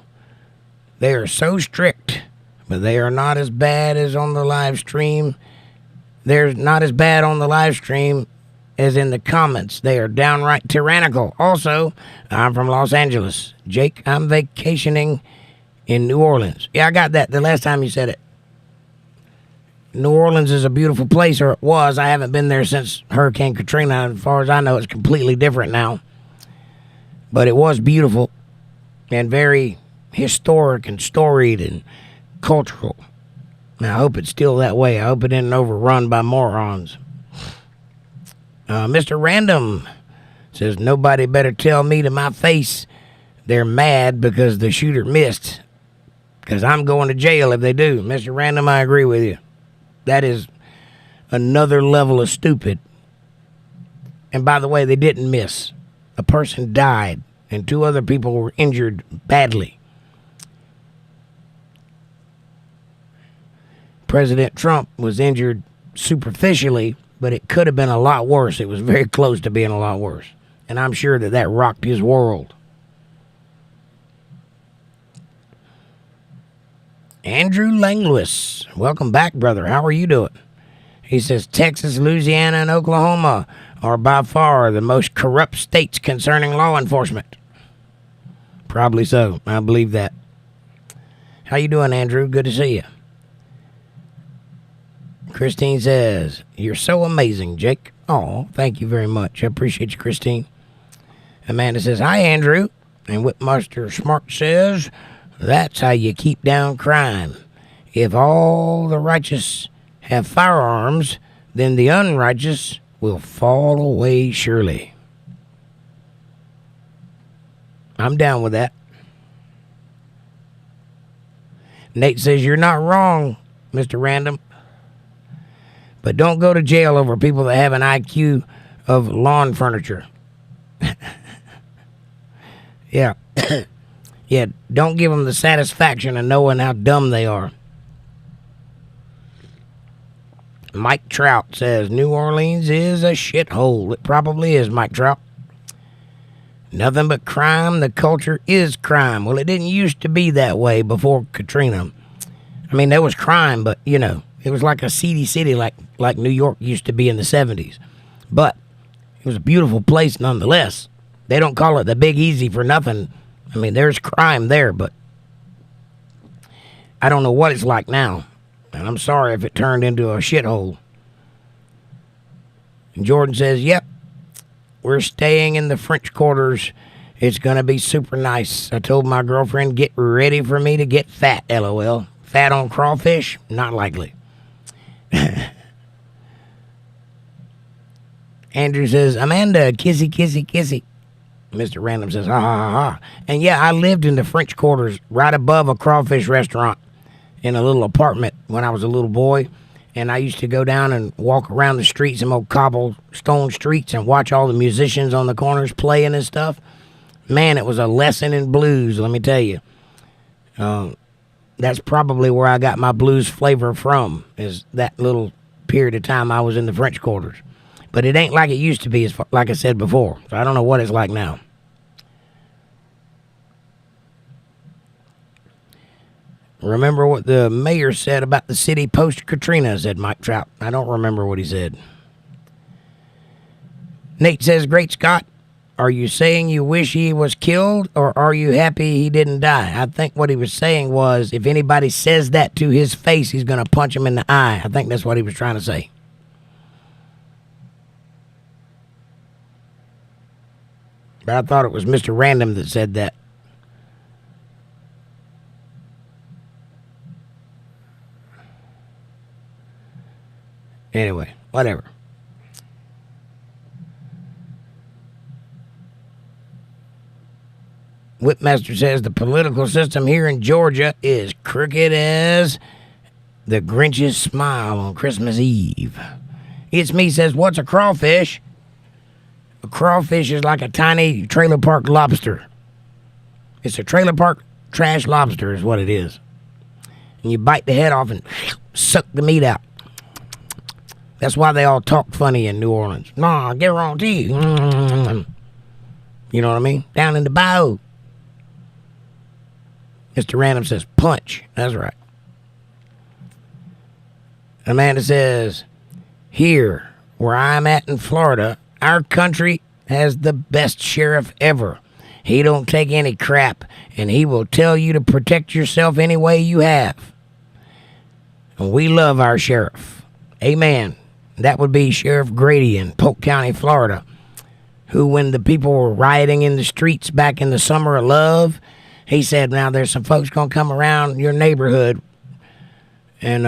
They are so strict, but they are not as bad as on the live stream. They're not as bad on the live stream as in the comments. They are downright tyrannical. Also, I'm from Los Angeles. Jake, I'm vacationing in New Orleans. Yeah, I got that the last time you said it. New Orleans is a beautiful place, or it was. I haven't been there since Hurricane Katrina. As far as I know, it's completely different now. But it was beautiful and very historic and storied and cultural. Now, I hope it's still that way. I hope it isn't overrun by morons. Mr. Random says, nobody better tell me to my face they're mad because the shooter missed. Because I'm going to jail if they do. Mr. Random, I agree with you. That is another level of stupid. And by the way, they didn't miss. A person died and 2 other people were injured badly. President Trump was injured superficially, but it could have been a lot worse. It was very close to being a lot worse. and I'm sure that rocked his world. Andrew Langlois, welcome back, brother. How are you doing? He says, Texas, Louisiana, and Oklahoma are by far the most corrupt states concerning law enforcement. Probably so. I believe that. How you doing, Andrew? Good to see you. Christine says, you're so amazing, Jake. Oh, thank you very much. I appreciate you, Christine. Amanda says, hi, Andrew. And Whipmaster Smart says, that's how you keep down crime. If all the righteous have firearms, then the unrighteous will fall away surely. I'm down with that. Nate says, you're not wrong, Mr. Random. But don't go to jail over people that have an IQ of lawn furniture. Yeah. Yeah, don't give them the satisfaction of knowing how dumb they are. Mike Trout says, New Orleans is a shithole. It probably is, Mike Trout. Nothing but crime. The culture is crime. Well, it didn't used to be that way before Katrina. I mean, there was crime, but, you know, it was like a seedy city like New York used to be in the 70s. But it was a beautiful place nonetheless. They don't call it the Big Easy for nothing. I mean, there's crime there, but I don't know what it's like now. And I'm sorry if it turned into a shithole. And Jordan says, yep, we're staying in the French Quarters. It's going to be super nice. I told my girlfriend, get ready for me to get fat, LOL. Fat on crawfish? Not likely. Andrew says, Amanda, kissy, kissy, kissy. Mr. Random says, ha, ha, ha, ha. And yeah, I lived in the French Quarters right above a crawfish restaurant in a little apartment when I was a little boy. And I used to go down and walk around the streets, some old cobblestone streets, and watch all the musicians on the corners playing and stuff. Man, it was a lesson in blues, let me tell you. That's probably where I got my blues flavor from, is that little period of time I was in the French Quarters. But it ain't like it used to be, like I said before. So I don't know what it's like now. Remember what the mayor said about the city post-Katrina, said Mike Trout. I don't remember what he said. Nate says, great Scott, are you saying you wish he was killed, or are you happy he didn't die? I think what he was saying was, if anybody says that to his face, he's going to punch him in the eye. I think that's what he was trying to say. But I thought it was Mr. Random that said that. Anyway, whatever. Whipmaster says the political system here in Georgia is crooked as the Grinch's smile on Christmas Eve. It's Me says, what's a crawfish? A crawfish is like a tiny trailer park lobster. It's a trailer park trash lobster is what it is. And you bite the head off and suck the meat out. That's why they all talk funny in New Orleans. Nah, get wrong to you. You know what I mean? Down in the bayou. Mr. Random says, punch. That's right. Amanda says, here, where I'm at in Florida, our country has the best sheriff ever. He don't take any crap, and he will tell you to protect yourself any way you have. And we love our sheriff. Amen. That would be Sheriff Grady in Polk County, Florida, who, when the people were rioting in the streets back in the summer of love, he said, now there's some folks going to come around your neighborhood, and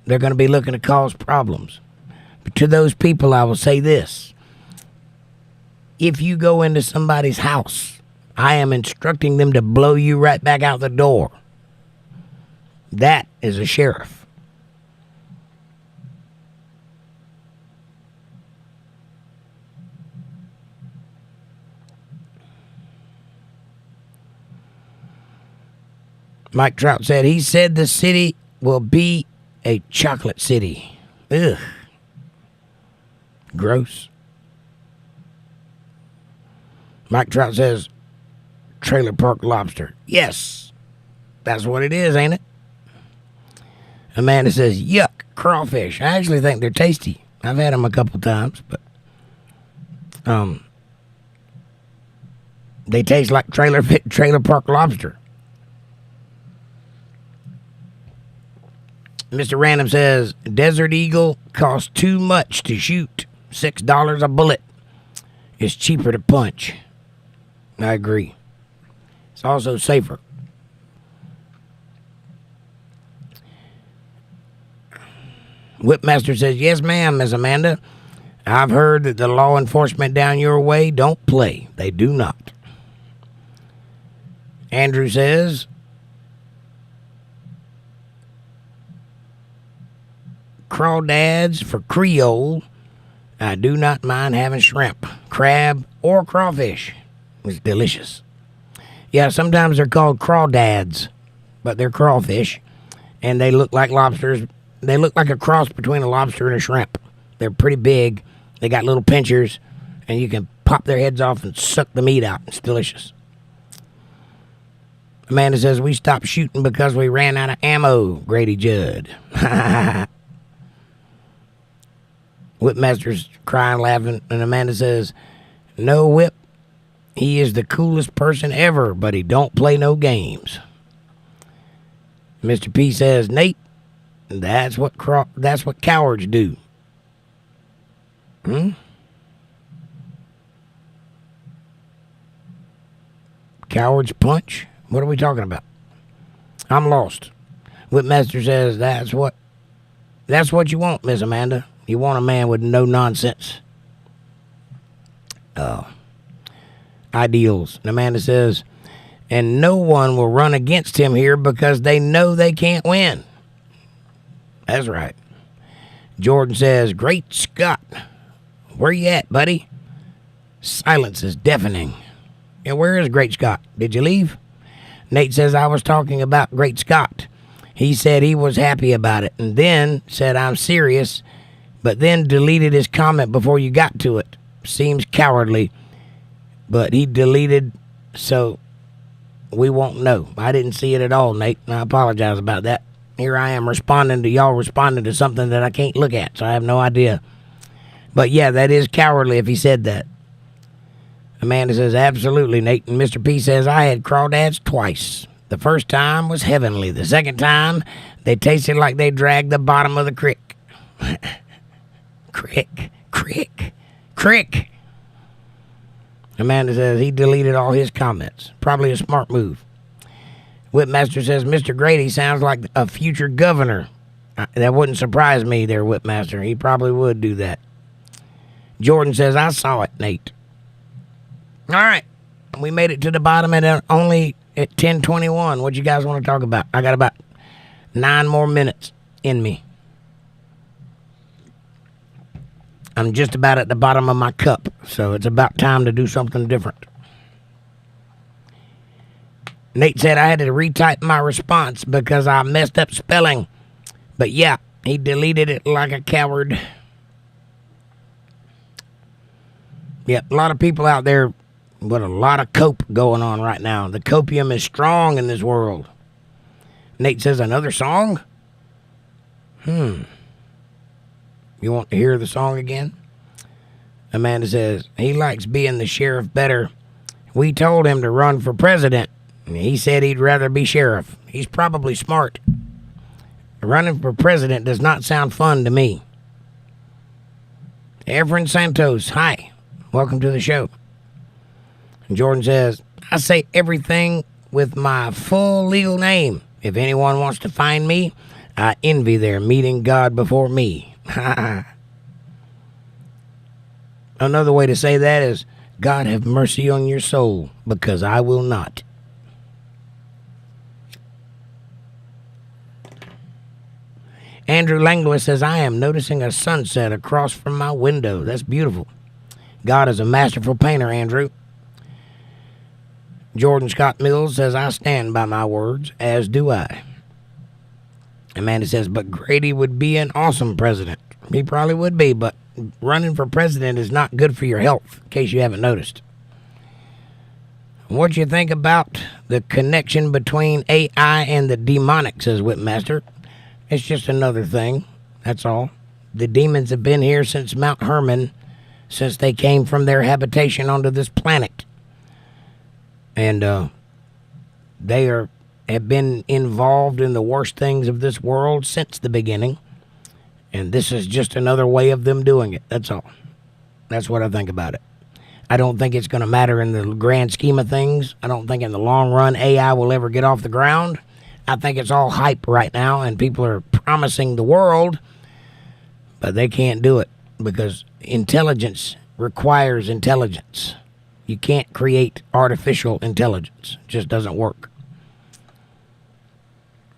they're going to be looking to cause problems. But to those people, I will say this. If you go into somebody's house, I am instructing them to blow you right back out the door. That is a sheriff. Mike Trout said, he said the city will be a chocolate city. Ugh. Gross. Mike Trout says, trailer park lobster. Yes, that's what it is, ain't it? Amanda says, yuck, crawfish. I actually think they're tasty. I've had them a couple times, but they taste like trailer park lobster. Mr. Random says, Desert Eagle costs too much to shoot. $6 a bullet. It's cheaper to punch. I agree. It's also safer. Whipmaster says, yes, ma'am, Miss Amanda. I've heard that the law enforcement down your way don't play. They do not. Andrew says, crawdads for Creole. I do not mind having shrimp, crab, or crawfish. It's delicious. Yeah, sometimes they're called crawdads, but they're crawfish, and they look like lobsters. They look like a cross between a lobster and a shrimp. They're pretty big. They got little pinchers, and you can pop their heads off and suck the meat out. It's delicious. Amanda says, we stopped shooting because we ran out of ammo, Grady Judd. Whipmaster's crying, laughing, and Amanda says, no, Whip, he is the coolest person ever, but he don't play no games. Mr. P says, Nate, that's what cowards do. Cowards punch? What are we talking about? I'm lost. Whipmaster says, that's what you want, Miss Amanda. You want a man with no nonsense. Ideals. And Amanda says, and no one will run against him here because they know they can't win. That's right. Jordan says, great Scott. Where you at, buddy? Silence is deafening. And where is Great Scott? Did you leave? Nate says, I was talking about Great Scott. He said he was happy about it, and then said, I'm serious, but then deleted his comment before you got to it. Seems cowardly, but he deleted, so we won't know. I didn't see it at all, Nate, and I apologize about that. Here I am responding to something that I can't look at, so I have no idea. But yeah, that is cowardly if he said that. Amanda says, absolutely, Nate. And Mr. P says, I had crawdads twice. The first time was heavenly. The second time, they tasted like they dragged the bottom of the creek. Crick. Amanda says, he deleted all his comments. Probably a smart move. Whipmaster says, Mr. Grady sounds like a future governor. That wouldn't surprise me there, Whipmaster. He probably would do that. Jordan says, I saw it, Nate. All right. We made it to the bottom and only at 10:21. What you guys want to talk about? I got about 9 more minutes in me. I'm just about at the bottom of my cup, so it's about time to do something different. Nate said I had to retype my response because I messed up spelling. But yeah, he deleted it like a coward. Yeah, a lot of people out there with a lot of cope going on right now. The copium is strong in this world. Nate says, another song? You want to hear the song again? Amanda says, he likes being the sheriff better. We told him to run for president. He said he'd rather be sheriff. He's probably smart. Running for president does not sound fun to me. Efren Santos, hi. Welcome to the show. And Jordan says, I say everything with my full legal name. If anyone wants to find me, I envy their meeting God before me. Another way to say that is, God have mercy on your soul, because I will not. Andrew Langlois says, I am noticing a sunset across from my window. That's beautiful. God is a masterful painter, Andrew. Jordan Scott Mills says, I stand by my words, as do I. Amanda says, but Grady would be an awesome president. He probably would be, but running for president is not good for your health, in case you haven't noticed. What do you think about the connection between AI and the demonic, says Whipmaster. It's just another thing, that's all. The demons have been here since Mount Hermon, since they came from their habitation onto this planet. And they have been involved in the worst things of this world since the beginning. And this is just another way of them doing it, that's all. That's what I think about it. I don't think it's going to matter in the grand scheme of things. I don't think in the long run AI will ever get off the ground. I think it's all hype right now, and people are promising the world, but they can't do it because intelligence requires intelligence. You can't create artificial intelligence. It just doesn't work.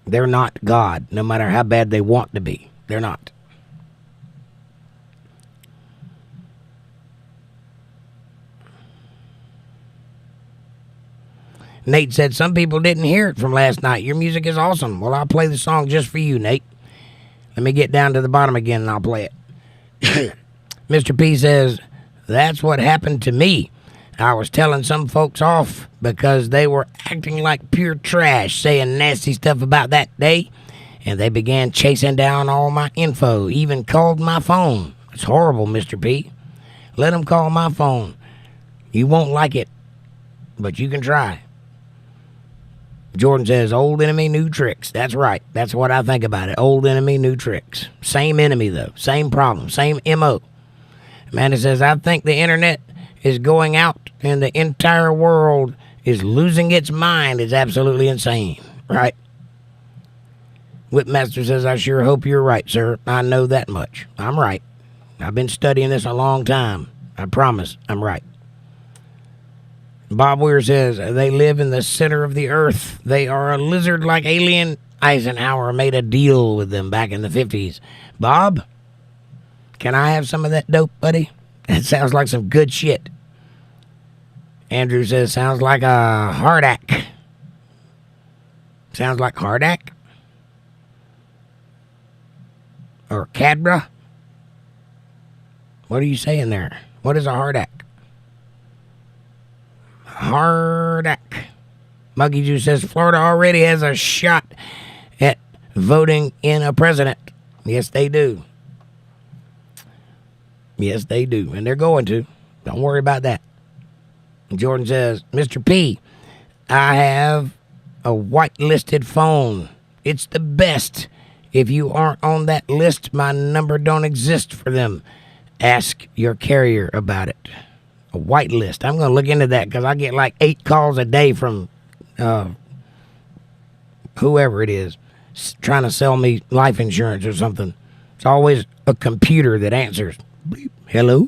They're not God, no matter how bad they want to be. They're not. Nate said, some people didn't hear it from last night. Your music is awesome. Well, I'll play the song just for you, Nate. Let me get down to the bottom again and I'll play it. Mr. P says, that's what happened to me. I was telling some folks off because they were acting like pure trash, saying nasty stuff about that day, and they began chasing down all my info, even called my phone. It's horrible, Mr. P. Let them call my phone. You won't like it, but you can try. Jordan says, old enemy, new tricks. That's right. That's what I think about it. Old enemy, new tricks. Same enemy, though. Same problem. Same MO. Amanda says, I think the internet is going out and the entire world is losing its mind. It's absolutely insane. Right? Whipmaster says, I sure hope you're right, sir. I know that much. I'm right. I've been studying this a long time. I promise I'm right. Bob Weir says, they live in the center of the earth. They are a lizard like alien. Eisenhower made a deal with them back in the 50s. Bob, can I have some of that dope, buddy? That sounds like some good shit. Andrew says, sounds like a Hardak. Sounds like Hardak? Or Cadbra? What are you saying there? What is a Hardak? Hardak. Muggy Juice says Florida already has a shot at voting in a president. Yes, they do. Yes, they do. And they're going to. Don't worry about that. Jordan says, Mr. P, I have a whitelisted phone. It's the best. If you aren't on that list, my number don't exist for them. Ask your carrier about it. A whitelist. I'm going to look into that because I get like 8 calls a day from whoever it is trying to sell me life insurance or something. It's always a computer that answers. Bleep. Hello?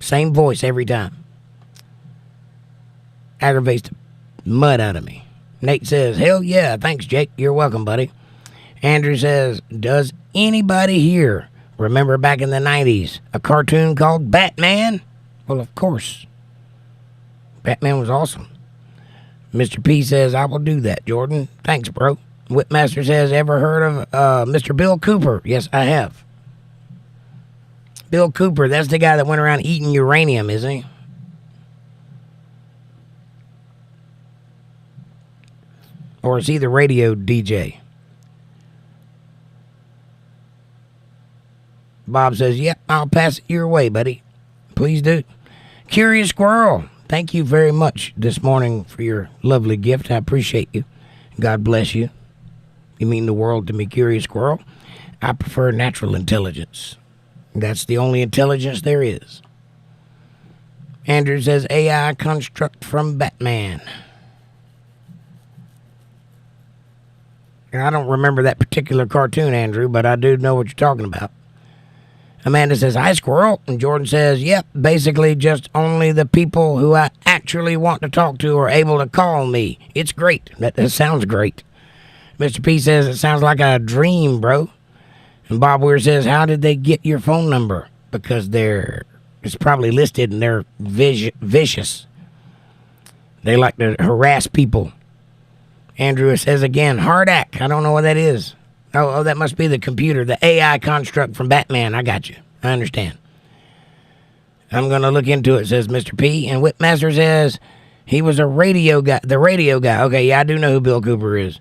Same voice every time. Aggravates the mud out of me. Nate says, hell yeah, thanks, Jake. You're welcome, buddy. Andrew says, does anybody here remember back in the 90s a cartoon called Batman? Well, of course. Batman was awesome. Mr. P says, I will do that, Jordan. Thanks, bro. Whipmaster says, ever heard of Mr. Bill Cooper? Yes, I have. Bill Cooper, that's the guy that went around eating uranium, isn't he? Or is he the radio DJ? Bob says, yep, I'll pass it your way, buddy. Please do. Curious Squirrel, thank you very much this morning for your lovely gift. I appreciate you. God bless you. You mean the world to me, Curious Squirrel. I prefer natural intelligence. That's the only intelligence there is. Andrew says, AI construct from Batman. I don't remember that particular cartoon, Andrew, but I do know what you're talking about. Amanda says, hi, Squirrel. And Jordan says, yep, basically just only the people who I actually want to talk to are able to call me. It's great. That sounds great. Mr. P says, it sounds like a dream, bro. And Bob Weir says, how did they get your phone number? Because it's probably listed and they're vicious. They like to harass people. Andrew says again, Hardak. I don't know what that is. Oh, that must be the computer, the AI construct from Batman. I got you. I understand. I'm going to look into it, says Mr. P. And Whipmaster says, He was a radio guy. The radio guy. Okay, yeah, I do know who Bill Cooper is.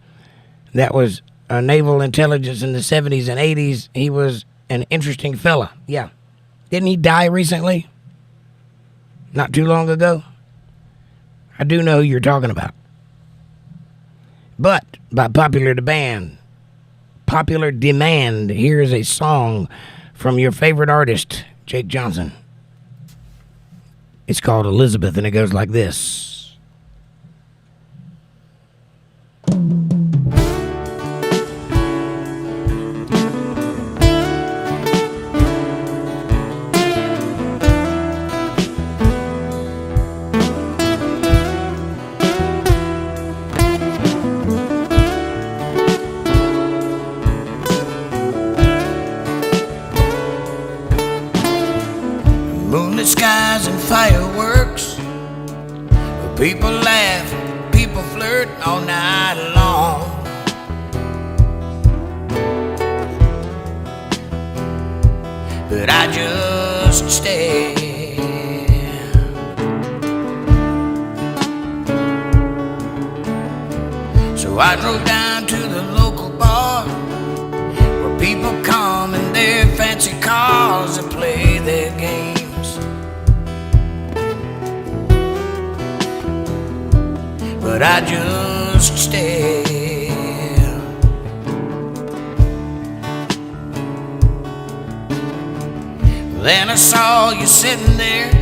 That was naval intelligence in the 70s and 80s. He was an interesting fella. Yeah. Didn't he die recently? Not too long ago? I do know who you're talking about. But by popular demand, here is a song from your favorite artist, Jake Johnson. It's called Elizabeth, and it goes like this. Moonlit skies and fireworks, people laugh, people flirt all night long. But I just stare. So I drove down to the local bar where people come in their fancy cars and play their games. But I just stare. Then I saw you sitting there,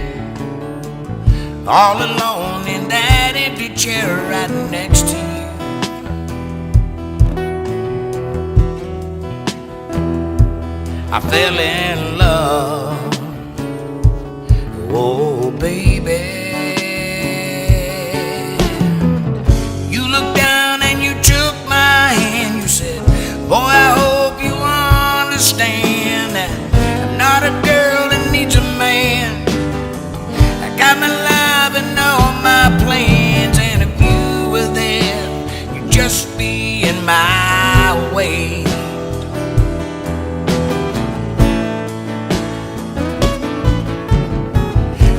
all alone in that empty chair right next to you. I fell in love, oh baby. Boy, I hope you understand that I'm not a girl that needs a man. I got my life and all my plans, and if you were there, you'd just be in my way.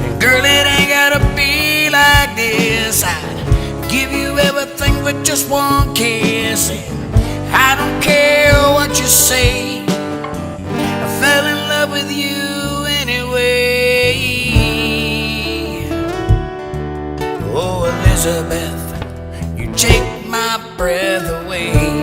And girl, it ain't gotta be like this. I'd give you everything with just one kiss. I don't care what you say, I fell in love with you anyway. Oh, Elizabeth, you take my breath away.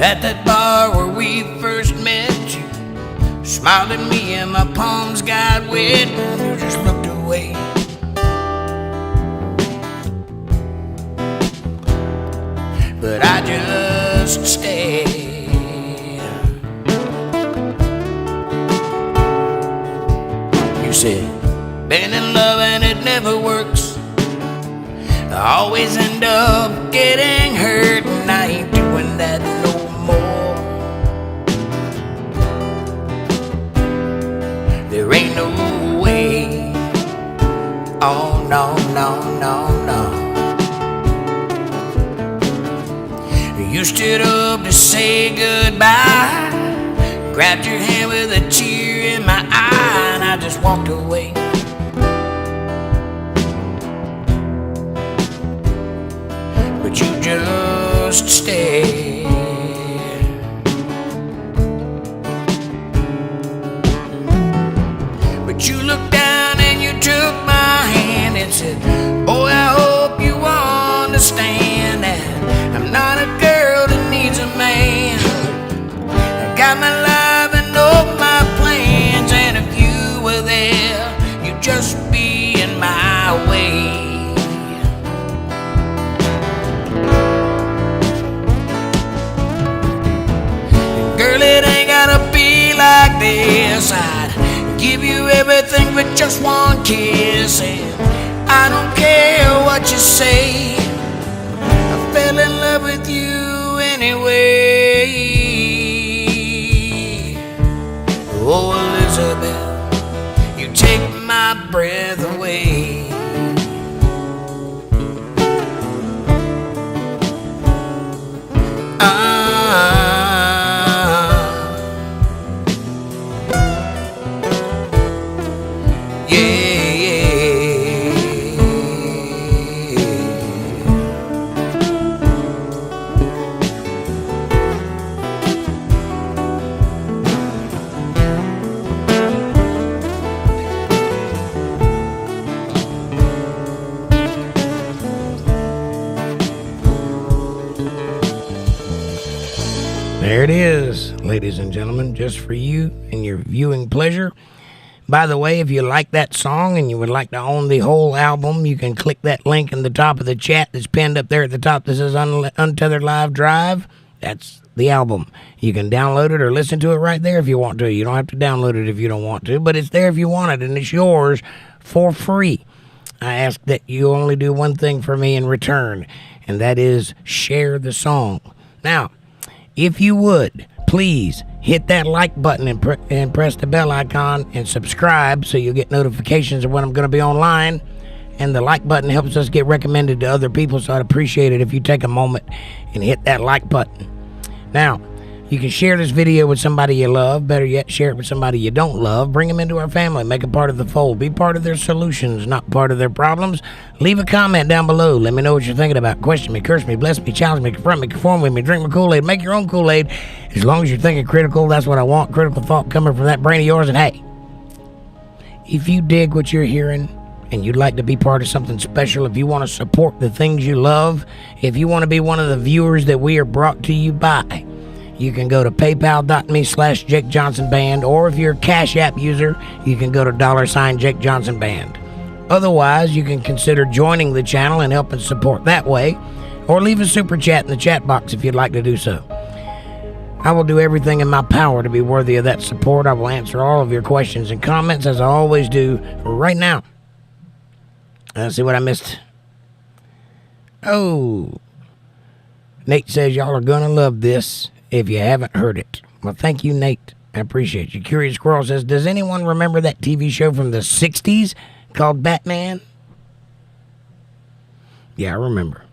At that bar where we first met, you smiled at me and my palms got wet, and you just looked away. But I just stayed. You said, been in love and it never works. I always end up getting hurt, and I ain't doing that no more. There ain't no way. Oh no, no, no, no. You stood up to say goodbye, grabbed your hand with a tear in my eye, and I just walked away. But you just stayed. But you looked down and you took my hand and said, boy, I hope you understand that I'm not a girl that needs a man. I got my life and all my plans, and if you were there, you'd just be in my way. Girl, it ain't gotta be like this. I'd give you everything but just one kiss, and I don't There it is, ladies and gentlemen, just for you and your viewing pleasure. By the way, if you like that song and you would like to own the whole album, you can click that link in the top of the chat that's pinned up there at the top that says Untethered Live Drive. That's the album. You can download it or listen to it right there if you want to. You don't have to download it if you don't want to, but it's there if you want it, and it's yours for free. I ask that you only do one thing for me in return, and that is share the song. Now, if you would, please hit that like button and press the bell icon and subscribe so you'll get notifications of when I'm going to be online. And the like button helps us get recommended to other people, so I'd appreciate it if you take a moment and hit that like button. Now, you can share this video with somebody you love. Better yet, share it with somebody you don't love. Bring them into our family. Make a part of the fold. Be part of their solutions, not part of their problems. Leave a comment down below. Let me know what you're thinking about. Question me, curse me, bless me, challenge me, confront me, conform with me, drink my Kool-Aid, make your own Kool-Aid. As long as you're thinking critical, that's what I want. Critical thought coming from that brain of yours. And hey, if you dig what you're hearing and you'd like to be part of something special, if you want to support the things you love, if you want to be one of the viewers that we are brought to you by, you can go to paypal.me/jakejohnsonband, or if you're a CashApp user, you can go to $jakejohnsonband. Otherwise, you can consider joining the channel and helping support that way, or leave a super chat in the chat box if you'd like to do so. I will do everything in my power to be worthy of that support. I will answer all of your questions and comments, as I always do right now. Let's see what I missed. Oh, Nate says y'all are gonna love this if you haven't heard it. Well, thank you, Nate. I appreciate you. Curious Squirrel says, does anyone remember that TV show from the 60s called Batman? Yeah, I remember.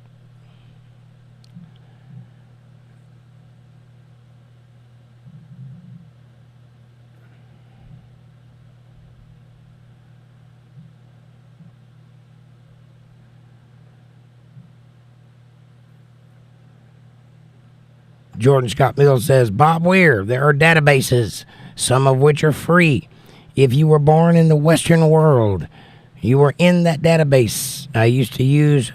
Jordan Scott Mills says, Bob Weir, there are databases, some of which are free. If you were born in the Western world, you were in that database. I used to use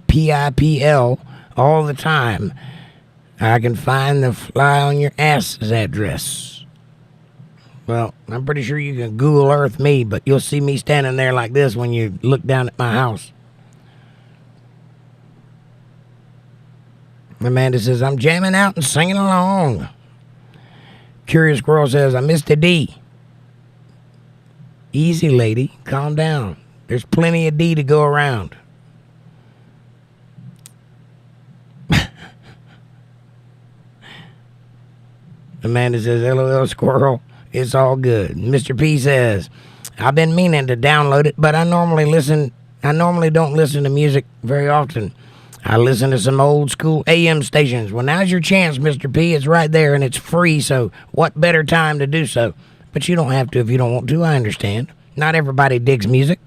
PIPL all the time. I can find the fly on your ass's address. Well, I'm pretty sure you can Google Earth me, but you'll see me standing there like this when you look down at my house. Amanda says, I'm jamming out and singing along. Curious Squirrel says, I missed a D. Easy, lady. Calm down. There's plenty of D to go around. Amanda says, LOL Squirrel. It's all good. Mr. P says, I've been meaning to download it, but I normally don't listen to music very often. I listen to some old school AM stations. Well, now's your chance, Mr. P. It's right there and it's free, so what better time to do so? But you don't have to if you don't want to. I understand. Not everybody digs music.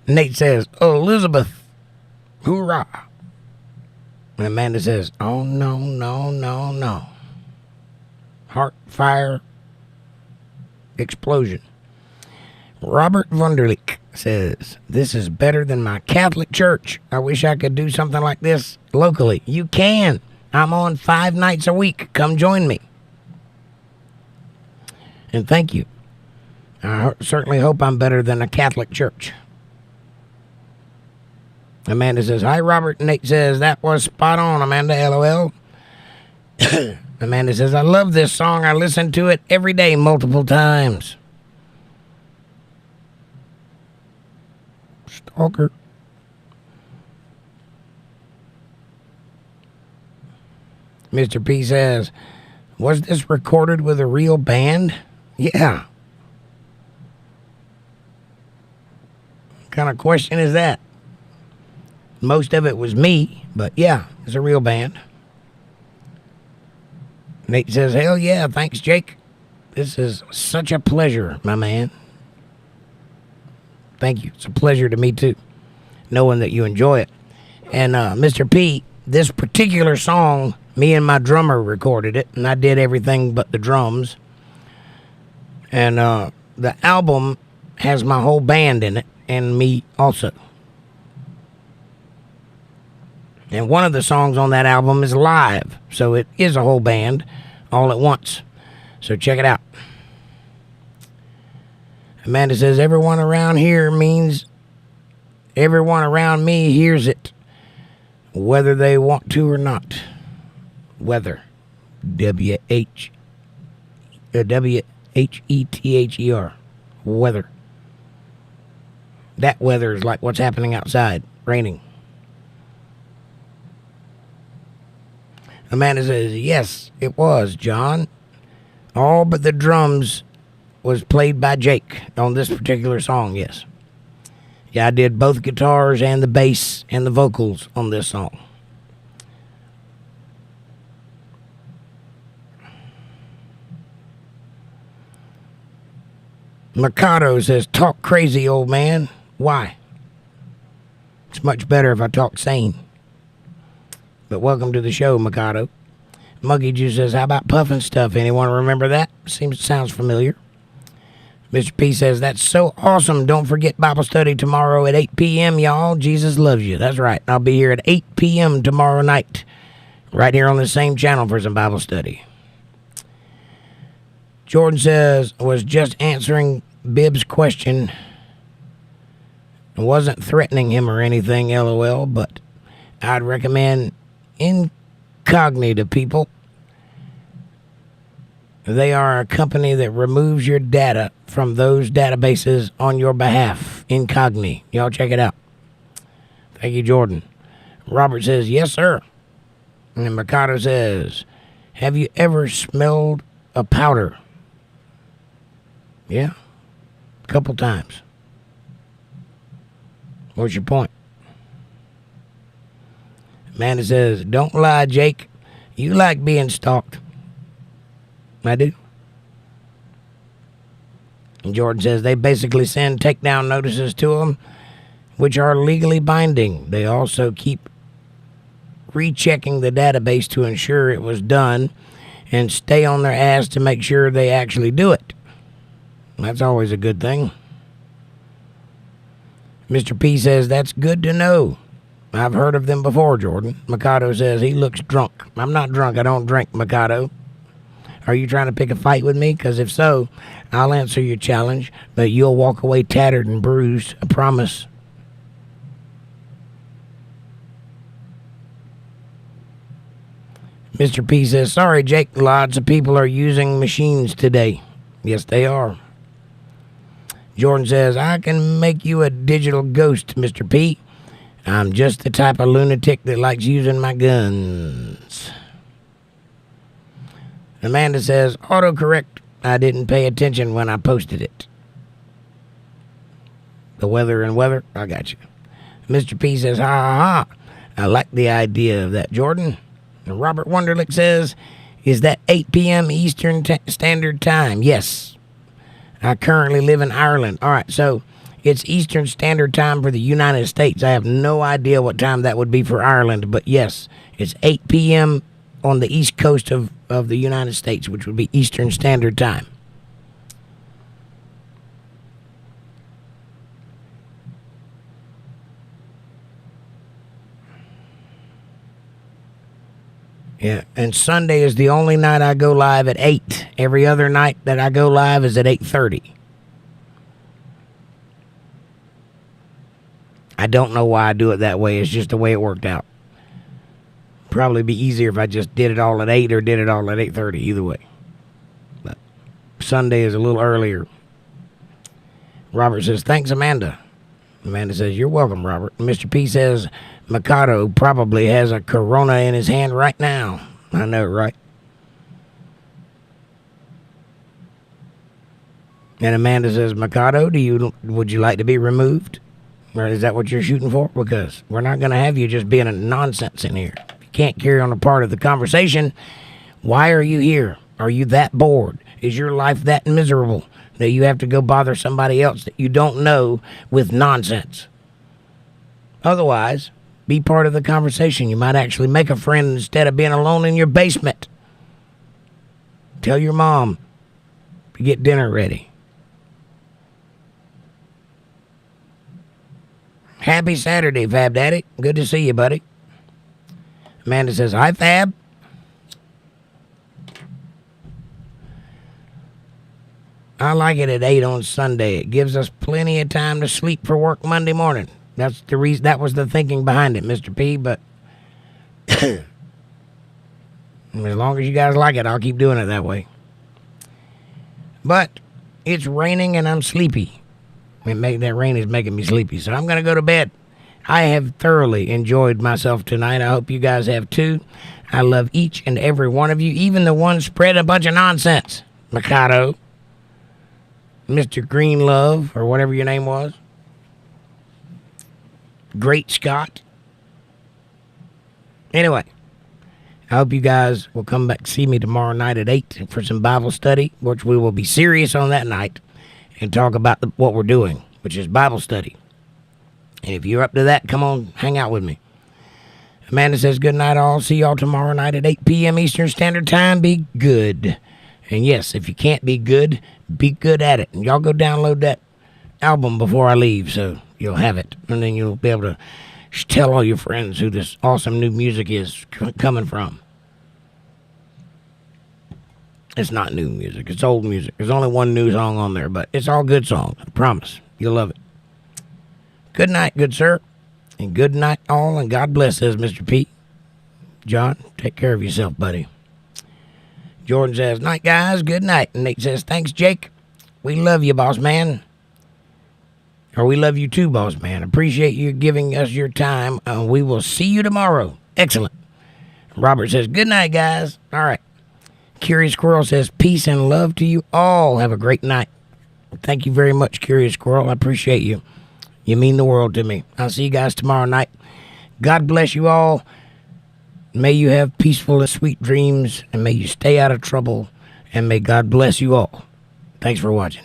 Nate says, oh, Elizabeth, hoorah. And Amanda says, oh, no, no, no, no. Heart, fire, explosion. Robert Wunderlich says, this is better than my Catholic church. I wish I could do something like this locally. You can. I'm on 5 nights a week. Come join me. And thank you. I certainly hope I'm better than a Catholic church. Amanda says, hi, Robert. Nate says, that was spot on, Amanda, LOL. Amanda says, I love this song. I listen to it every day, multiple times. Stalker. Mr. P says, was this recorded with a real band? Yeah. What kind of question is that? Most of it was me, but yeah, it's a real band. Nate says, hell yeah, thanks, Jake. This is such a pleasure, my man. Thank you. It's a pleasure to me, too, knowing that you enjoy it. And Mr. P, this particular song, me and my drummer recorded it, and I did everything but the drums. And the album has my whole band in it, and me also. And one of the songs on that album is live. So it is a whole band all at once. So check it out. Amanda says, everyone around here means everyone around me hears it, whether they want to or not. Weather. W-H-E-T-H-E-R. Weather. That weather is like what's happening outside. Raining. Amanda says, yes, it was, John. All but the drums was played by Jake on this particular song, yes. Yeah, I did both guitars and the bass and the vocals on this song. Mikado says, talk crazy, old man. Why? It's much better if I talk sane. But welcome to the show, Mikado. Monkey Juice says, how about Puffin' Stuff? Anyone remember that? Sounds familiar. Mr. P says, that's so awesome. Don't forget Bible study tomorrow at 8 p.m., y'all. Jesus loves you. That's right. I'll be here at 8 p.m. tomorrow night. Right here on the same channel for some Bible study. Jordan says, was just answering Bibb's question. I wasn't threatening him or anything, LOL, but I'd recommend Incognito people. They are a company that removes your data from those databases on your behalf. Incognito. Y'all check it out. Thank you, Jordan. Robert says, yes, sir. And then Mikado says, have you ever smelled a powder? Yeah, a couple times. What's your point? Amanda says, don't lie, Jake. You like being stalked. I do. And Jordan says, they basically send takedown notices to them, which are legally binding. They also keep rechecking the database to ensure it was done and stay on their ass to make sure they actually do it. That's always a good thing. Mr. P says, that's good to know. I've heard of them before, Jordan. Mikado says, he looks drunk. I'm not drunk. I don't drink, Mikado. Are you trying to pick a fight with me? Because if so, I'll answer your challenge, but you'll walk away tattered and bruised. I promise. Mr. P says, sorry, Jake. Lots of people are using machines today. Yes, they are. Jordan says, I can make you a digital ghost, Mr. P. I'm just the type of lunatic that likes using my guns. Amanda says, autocorrect. I didn't pay attention when I posted it. The weather and weather. I got you. Mr. P says, ha ha ha. I like the idea of that, Jordan. And Robert Wunderlich says, is that 8 p.m. Eastern Standard Time? Yes. I currently live in Ireland. All right, so it's Eastern Standard Time for the United States. I have no idea what time that would be for Ireland, but yes, it's 8 p.m. on the east coast of the United States, which would be Eastern Standard Time. Yeah, and Sunday is the only night I go live at 8. Every other night that I go live is at 8:30. I don't know why I do it that way. It's just the way it worked out. Probably be easier if I just did it all at 8 or did it all at 8:30, either way. But Sunday is a little earlier. Robert says, thanks, Amanda. Amanda says, you're welcome, Robert. Mr. P says, Mikado probably has a Corona in his hand right now. I know, right? And Amanda says, Mikado, would you like to be removed? Or is that what you're shooting for? Because we're not going to have you just being a nonsense in here. If you can't carry on a part of the conversation, why are you here? Are you that bored? Is your life that miserable that you have to go bother somebody else that you don't know with nonsense? Otherwise, be part of the conversation. You might actually make a friend instead of being alone in your basement. Tell your mom to get dinner ready. Happy Saturday, Fab Daddy. Good to see you, buddy. Amanda says, hi, Fab. I like it at 8 on Sunday. It gives us plenty of time to sleep for work Monday morning. That's the reason. That was the thinking behind it, Mr. P. But as long as you guys like it, I'll keep doing it that way. But it's raining and I'm sleepy. That rain is making me sleepy, so I'm going to go to bed. I have thoroughly enjoyed myself tonight. I hope you guys have too. I love each and every one of you, even the ones spread a bunch of nonsense. Mikado, Mr. Greenlove, or whatever your name was. Great Scott. Anyway, I hope you guys will come back see me tomorrow night at 8 for some Bible study, which we will be serious on that night and talk about what we're doing, which is Bible study. And if you're up to that, come on, hang out with me. Amanda says, good night all. See y'all tomorrow night at 8 p.m. Eastern Standard Time. Be good. And yes, if you can't be good at it. And y'all go download that album before I leave so you'll have it. And then you'll be able to tell all your friends who this awesome new music is coming from. It's not new music. It's old music. There's only one new song on there, but it's all good songs. I promise. You'll love it. Good night, good sir. And good night all, and God bless, says Mr. P. John, take care of yourself, buddy. Jordan says, night, guys. Good night. And Nate says, thanks, Jake. We love you, boss man. Or we love you too, boss man. Appreciate you giving us your time. We will see you tomorrow. Excellent. Robert says, good night, guys. All right. Curious Squirrel says, peace and love to you all. Have a great night. Thank you very much, Curious Squirrel. I appreciate you. You mean the world to me. I'll see you guys tomorrow night. God bless you all. May you have peaceful and sweet dreams, and may you stay out of trouble, and may God bless you all. Thanks for watching.